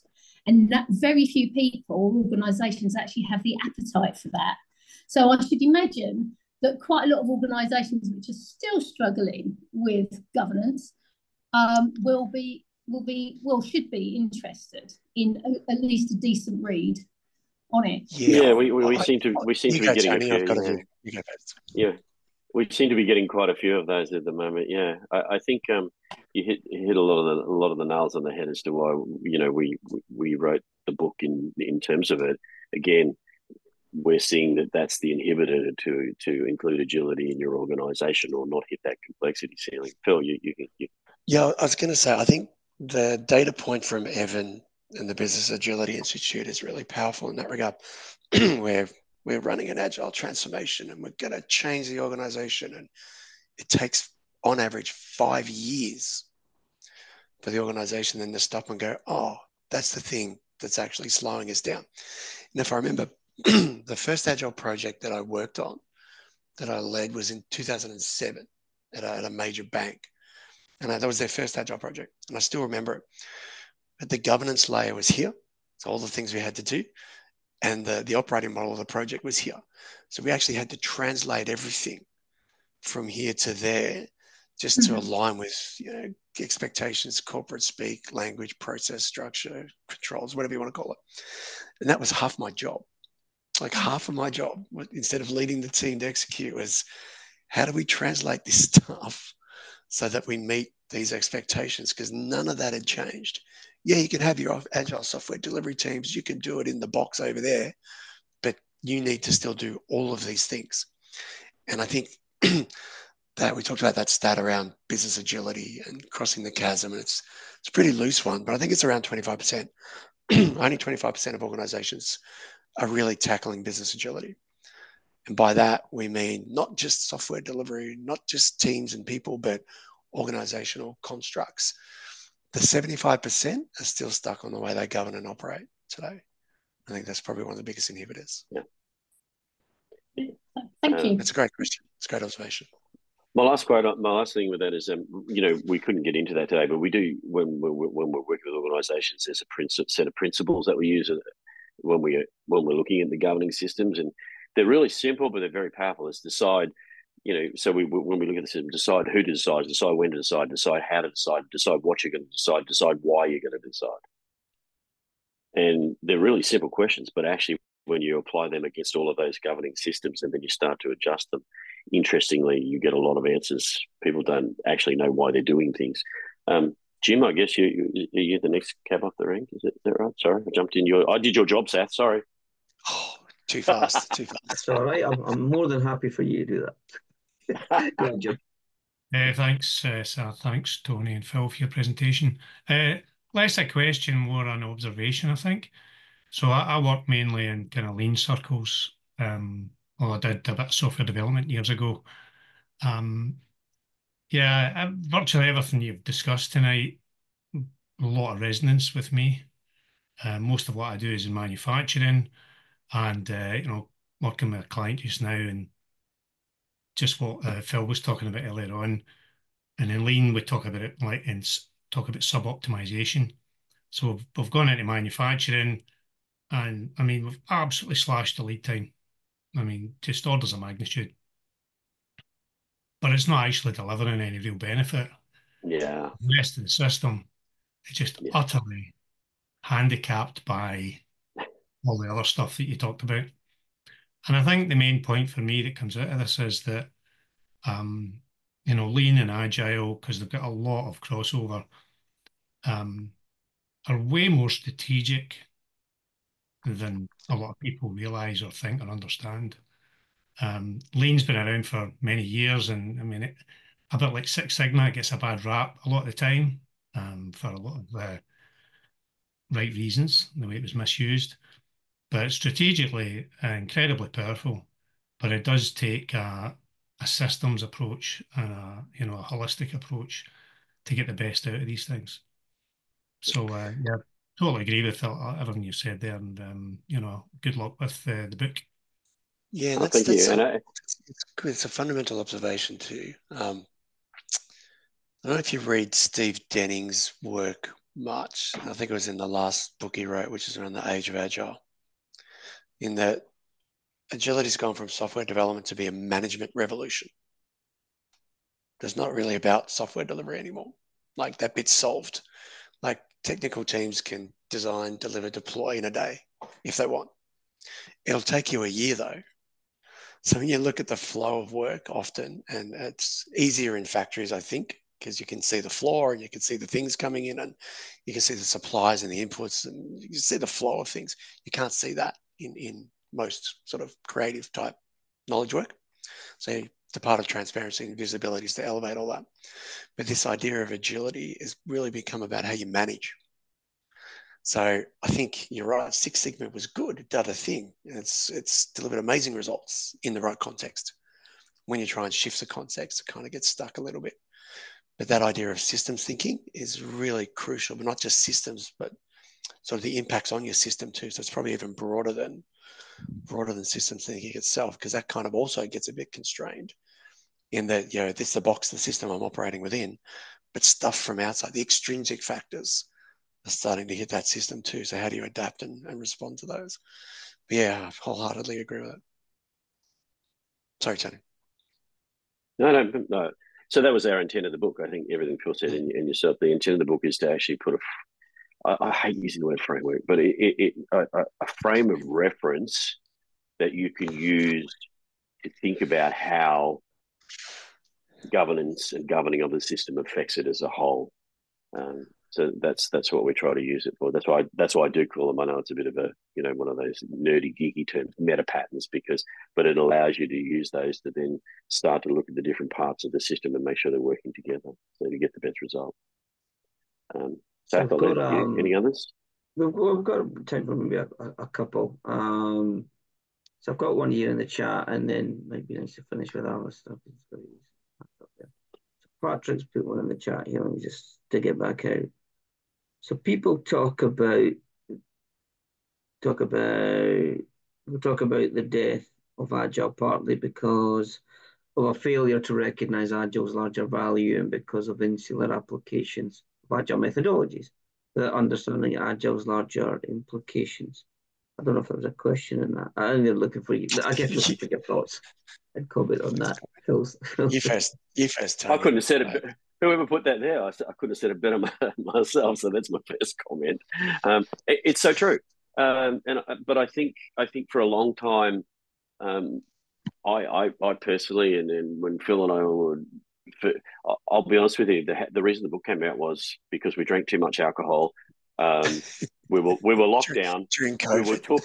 And very few people or organisations actually have the appetite for that. So I should imagine that quite a lot of organisations which are still struggling with governance should be interested in at least a decent read on it. Yeah, we seem to be getting a few. Yeah. We seem to be getting quite a few of those at the moment. Yeah, I think you hit a lot of the nails on the head as to why we wrote the book in terms of it. Again, we're seeing that's the inhibitor to include agility in your organisation or not hit that complexity ceiling. Phil, you. Yeah, I was going to say, I think the data point from Evan and the Business Agility Institute is really powerful in that regard, where we're running an agile transformation and we're going to change the organization. And it takes, on average, 5 years for the organization then to stop and go, oh, that's the thing that's actually slowing us down. And if I remember, the first agile project that I worked on, that I led, was in 2007 at a major bank. And that was their first agile project. And I still remember it. But the governance layer was here. So all the things we had to do. And the operating model of the project was here. So we actually had to translate everything from here to there, just to align with expectations, corporate speak, language, process, structure, controls, whatever you want to call it. And that was half my job. Like half of my job, instead of leading the team to execute, was how do we translate this stuff so that we meet these expectations? Because none of that had changed. Yeah, you can have your agile software delivery teams. You can do it in the box over there, but you need to still do all of these things. And I think that we talked about that stat around business agility and crossing the chasm. And it's a pretty loose one, but I think it's around 25%. Only 25% of organizations are really tackling business agility. And by that, we mean not just software delivery, not just teams and people, but organizational constructs. The 75% are still stuck on the way they govern and operate today. I think that's probably one of the biggest inhibitors. Yeah. Thank you. That's a great question. It's a great observation. My last thing with that is, we couldn't get into that today, but we do when we're working with organisations. There's a set of principles that we use when we're looking at the governing systems, and they're really simple, but they're very powerful. It's decide, so when we look at the system, decide who to decide when to decide how to decide what you're going to decide why you're going to decide. And they're really simple questions, but actually, when you apply them against all of those governing systems and then you start to adjust them, interestingly, you get a lot of answers. People don't actually know why they're doing things. Jim, I guess you're the next cab off the rank. Is that right? Sorry, I jumped in. I did your job, Sath. Sorry. Oh, too fast. Too fast. That's all right. I'm more than happy for you to do that. Go on, Jim. Thanks, Seth. Thanks, Tony and Phil, for your presentation. Less a question, more an observation, I think. So I work mainly in kind of lean circles. I did a bit of software development years ago. Virtually everything you've discussed tonight, a lot of resonance with me. Most of what I do is in manufacturing, and working with a client just now, and just what Phil was talking about earlier on. And in lean, we talk about it talk about sub-optimization. So we've gone into manufacturing, and I mean, we've absolutely slashed the lead time. I mean, just orders of magnitude. But it's not actually delivering any real benefit. Yeah. The rest of the system is just utterly handicapped by all the other stuff that you talked about. And I think the main point for me that comes out of this is that, lean and agile, because they've got a lot of crossover, are way more strategic than a lot of people realize or think or understand. Lean's been around for many years, and I mean, a bit like Six Sigma, it gets a bad rap a lot of the time for a lot of right reasons, the way it was misused. But strategically, incredibly powerful. But it does take a systems approach and a holistic approach to get the best out of these things. So totally agree with everything you said there, and good luck with the book. Yeah, thank you. It's a fundamental observation too. I don't know if you read Steve Denning's work much. I think it was in the last book he wrote, which is around the age of agile. In that, agility's gone from software development to be a management revolution. It's not really about software delivery anymore. Like, that bit's solved. Like, technical teams can design, deliver, deploy in a day if they want. It'll take you a year though. So when you look at the flow of work often, and it's easier in factories, I think, because you can see the floor and you can see the things coming in and you can see the supplies and the inputs and you can see the flow of things. You can't see that in most sort of creative type knowledge work. So the part of transparency and visibility is to elevate all that. But this idea of agility has really become about how you manage. So I think you're right. Six Sigma was good. It did a thing. It's delivered amazing results in the right context. When you try and shift the context, it kind of gets stuck a little bit. But that idea of systems thinking is really crucial, but not just systems, but sort of the impacts on your system too. So it's probably even broader than systems thinking itself, because that kind of also gets a bit constrained in that, this is the box, the system I'm operating within, but stuff from outside, the extrinsic factors, are starting to hit that system too. So how do you adapt and respond to those? But yeah, I wholeheartedly agree with that. Sorry, Tony. No. So that was our intent of the book. I think everything Phil said and yourself, the intent of the book is to actually put I hate using the word framework, but a frame of reference that you can use to think about how governance and governing of the system affects it as a whole. So that's what we try to use it for. That's why I do call them. I know it's a bit of a one of those nerdy geeky terms, meta patterns, but it allows you to use those to then start to look at the different parts of the system and make sure they're working together so you get the best result. So we've got any others? We've got time for maybe a couple. So I've got one here in the chat, and then might be nice to finish with Alistair. So Patrick's put one in the chat here. Let me just dig it back out. So people talk about the death of Agile partly because of a failure to recognise Agile's larger value and because of insular applications of Agile methodologies, the understanding Agile's larger implications. I don't know if there was a question in that. I'm looking for you. I guess looking for your thoughts and comment on that. You first, Tony. I couldn't have said it. Whoever put that there, I couldn't have said it better myself. So that's my first comment. It's so true. But I think for a long time, I personally, and when Phil and I would, I'll be honest with you, the reason the book came out was because we drank too much alcohol. We were locked down during COVID.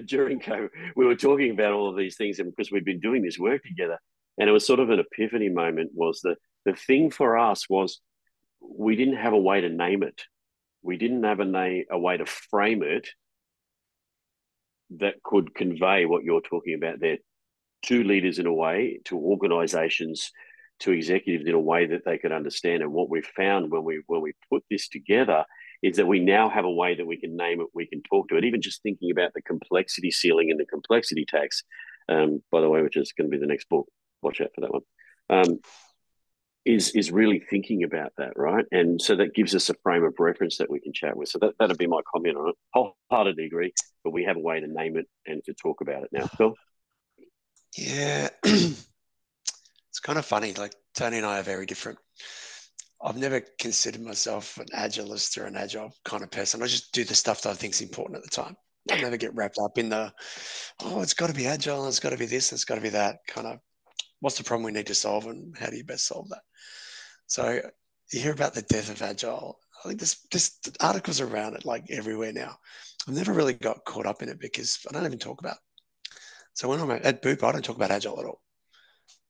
During COVID. We were talking about all of these things, and because we'd been doing this work together, and it was sort of an epiphany moment. Was the thing for us was we didn't have a way to name it. We didn't have a way to frame it that could convey what you're talking about there to leaders in a way, to organizations, to executives in a way that they could understand. And what we've found when we put this together is that we now have a way that we can name it, we can talk to it. Even just thinking about the complexity ceiling and the complexity tax, by the way, which is going to be the next book. Watch out for that one. Is really thinking about that, right? And so that gives us a frame of reference that we can chat with. So that'd be my comment on it. Wholeheartedly agree, but we have a way to name it and to talk about it now. Phil? Yeah, it's kind of funny. Like Tony and I are very different. I've never considered myself an agilist or an agile kind of person. I just do the stuff that I think is important at the time. I never get wrapped up in it's got to be agile, it's got to be this, it's got to be that kind of, what's the problem we need to solve and how do you best solve that? So you hear about the death of agile. I think there's articles around it like everywhere now. I've never really got caught up in it because I don't even talk about it. So when I'm at Boop, I don't talk about agile at all.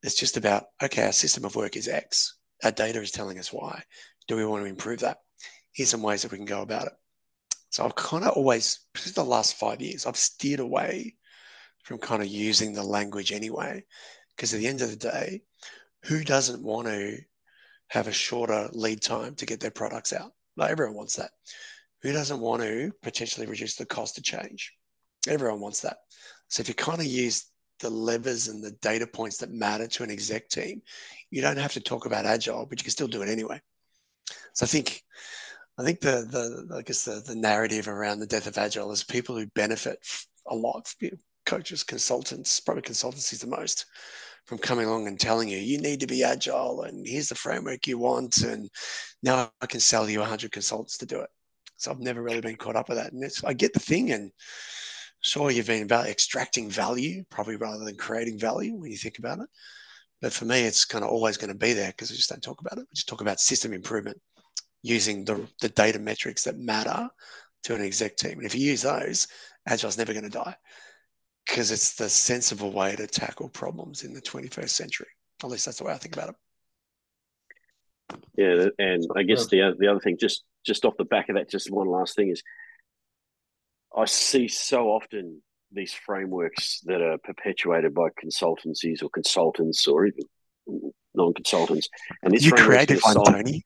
It's just about, okay, our system of work is X. Our data is telling us Y. Do we want to improve that? Here's some ways that we can go about it. So I've kind of always, the last 5 years, I've steered away from kind of using the language anyway, because at the end of the day, who doesn't want to have a shorter lead time to get their products out? Like everyone wants that. Who doesn't want to potentially reduce the cost of change? Everyone wants that. So if you kind of use the levers and the data points that matter to an exec team, you don't have to talk about agile, but you can still do it anyway. So I think the narrative around the death of agile is people who benefit a lot, coaches, consultants, probably consultancies the most, from coming along and telling you, you need to be agile and here's the framework you want. And now I can sell you 100 consultants to do it. So I've never really been caught up with that. And I get the thing, and sure, you've been about extracting value, probably rather than creating value when you think about it. But for me, it's kind of always going to be there because I just don't talk about it. We just talk about system improvement using the data metrics that matter to an exec team. And if you use those, Agile's never going to die because it's the sensible way to tackle problems in the 21st century. At least that's the way I think about it. Yeah, and I guess the other thing, just off the back of that, just one last thing is, I see so often these frameworks that are perpetuated by consultancies or consultants or even non-consultants, and this you created one, Tony.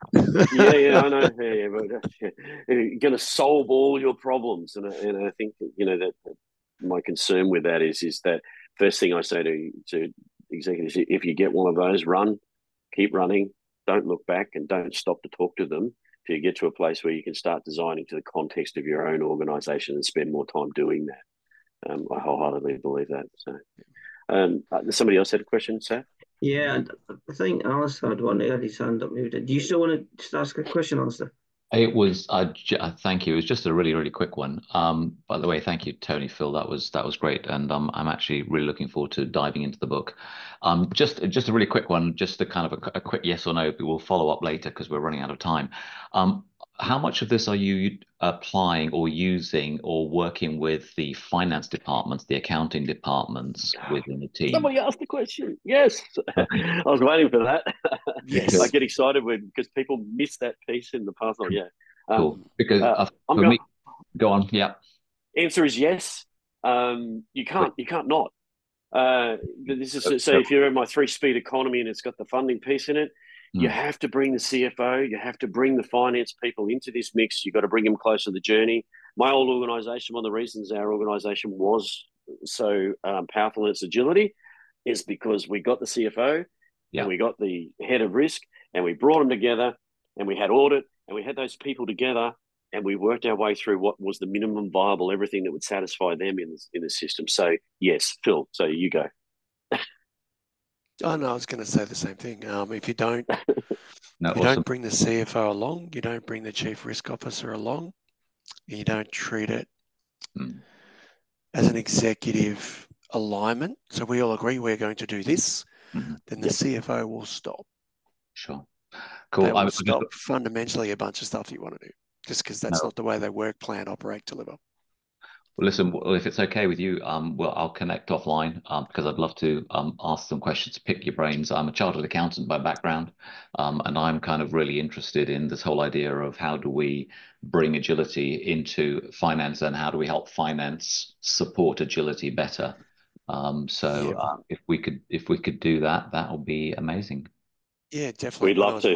Yeah, I know. Yeah, but you're going to solve all your problems, and I think that my concern with that is that first thing I say to executives: if you get one of those, keep running, don't look back, and don't stop to talk to them till you get to a place where you can start designing to the context of your own organisation and spend more time doing that. I wholeheartedly believe that. So, somebody else had a question, Seth? Yeah, I think Alistair had one there. His hand up muted. Do you still want to just ask a question, Alistair? It was thank you. It was just a really, really quick one. By the way, thank you, Tony, Phil. That was great, and I'm actually really looking forward to diving into the book. Just a really quick one, just a kind of a quick yes or no. We'll follow up later because we're running out of time. How much of this are you applying or using or working with the finance departments, the accounting departments within the team? Somebody asked the question. Yes, I was waiting for that. Yes, I get excited because people miss that piece in the puzzle. Yeah, cool. Because for me, go on. Yeah. Answer is yes. You can't not. This is so if you're in my 3-speed economy and it's got the funding piece in it, you have to bring the CFO, you have to bring the finance people into this mix. You've got to bring them closer to the journey. My old organisation, one of the reasons our organisation was so powerful in its agility is because we got the CFO and we got the head of risk and we brought them together and we had audit and we had those people together and we worked our way through what was the minimum viable, everything that would satisfy them in the system. So yes, Phil, so you go. Oh no, I was going to say the same thing. If you don't, don't bring the CFO along, you don't bring the chief risk officer along, and you don't treat it as an executive alignment. So we all agree we're going to do this. Then the CFO will stop. Sure. Cool. They will stop fundamentally a bunch of stuff that you want to do, just because that's not the way they work, plan, operate, deliver. Well, listen, if it's okay with you, well, I'll connect offline because I'd love to ask some questions, pick your brains. I'm a chartered accountant by background, and I'm kind of really interested in this whole idea of how do we bring agility into finance and how do we help finance support agility better. If we could do that, that would be amazing. Yeah, definitely. We'd love to.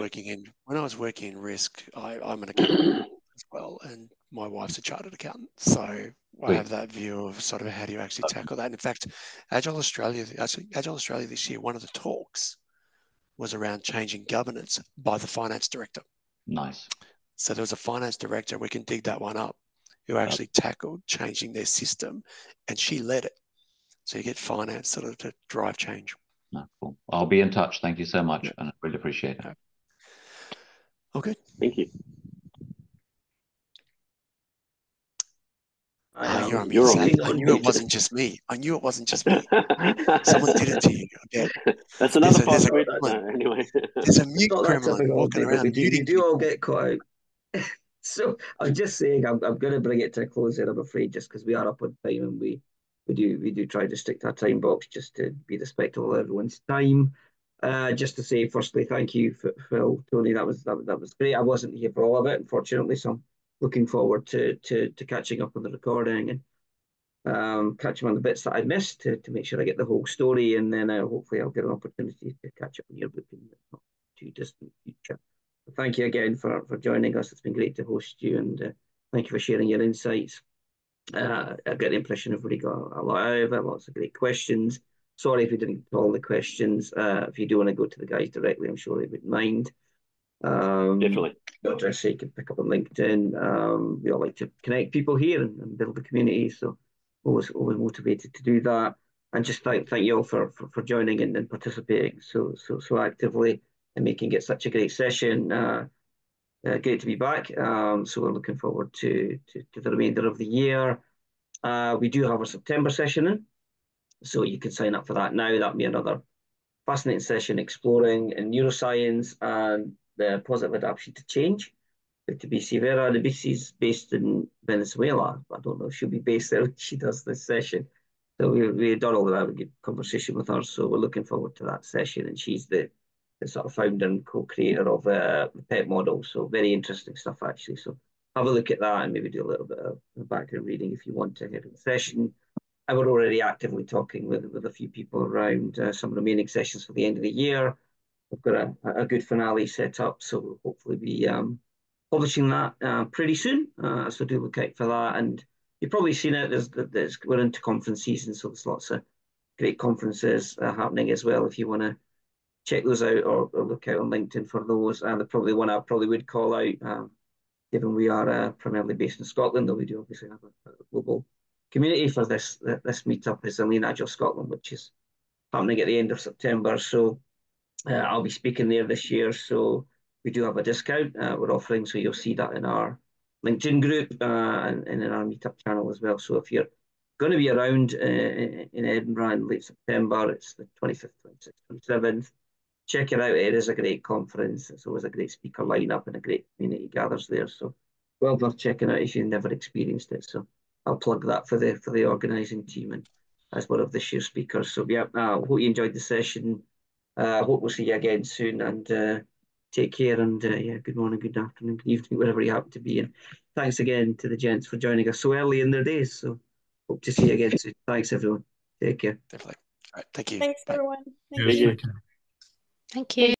When I was working in risk, I'm an accountant as well, and my wife's a chartered accountant. So I have that view of sort of how do you actually tackle that. And in fact, Agile Australia this year, one of the talks was around changing governance by the finance director. Nice. So there was a finance director, we can dig that one up, who actually tackled changing their system, and she led it. So you get finance sort of to drive change. No, cool. I'll be in touch. Thank you so much, and I really appreciate it. Okay. Thank you. You're on mute. I knew it wasn't just me. Someone did it to you. Okay. That's another part. Anyway, there's a mute gremlin walking around. We do all get caught out. So I'm just saying, I'm going to bring it to a close here, I'm afraid, just because we are up on time and we do try to stick to our time box just to be respectful of everyone's time. Just to say, firstly, thank you, Phil, Tony. That was great. I wasn't here for all of it, unfortunately, so I'm looking forward to catching up on the recording and catching on the bits that I missed to make sure I get the whole story, and then hopefully I'll get an opportunity to catch up on your book in the not too distant future. Thank you again for joining us. It's been great to host you, and thank you for sharing your insights. I get the impression everybody got a lot out of it, lots of great questions. Sorry if we didn't get all the questions. If you do want to go to the guys directly, I'm sure they wouldn't mind. Definitely. As I say, you can pick up on LinkedIn. We all like to connect people here and build a community, so always motivated to do that. And just thank you all for joining and participating so actively and making it such a great session. Great to be back. So we're looking forward to the remainder of the year. We do have a September session in, so you can sign up for that now. That'll be another fascinating session exploring in neuroscience and the positive adaptation to change. To BC Vera, the BC's based in Venezuela. I don't know if she'll be based there when she does this session. So we've done all that, a good conversation with her. So we're looking forward to that session. And she's the sort of founder and co-creator of the PEP model. So very interesting stuff, actually. So have a look at that and maybe do a little bit of background reading if you want to ahead of the session. I were already actively talking with a few people around some remaining sessions for the end of the year. We've got a good finale set up, so we'll hopefully be publishing that pretty soon. So do look out for that. And you've probably seen it. We're into conference season, so there's lots of great conferences happening as well. If you want to check those out or look out on LinkedIn for those. And the probably one I probably would call out, given we are primarily based in Scotland, though we do obviously have a global community for this meetup, is the Lean Agile Scotland, which is happening at the end of September. So I'll be speaking there this year. So we do have a discount we're offering. So you'll see that in our LinkedIn group and in our meetup channel as well. So if you're going to be around in Edinburgh in late September, it's the 25th, 26th, 27th. Check it out. It is a great conference. It's always a great speaker lineup and a great community gathers there. So well worth checking out if you've never experienced it. So I'll plug that for the organising team and as one of this year's speakers. So yeah, hope you enjoyed the session. Hope we'll see you again soon, and take care. And yeah, good morning, good afternoon, good evening, wherever you happen to be. And thanks again to the gents for joining us so early in their days. So hope to see you again soon. Thanks, everyone. Take care. Definitely. All right. Thank you. Thanks, Bye. everyone. Thank you. Thank you.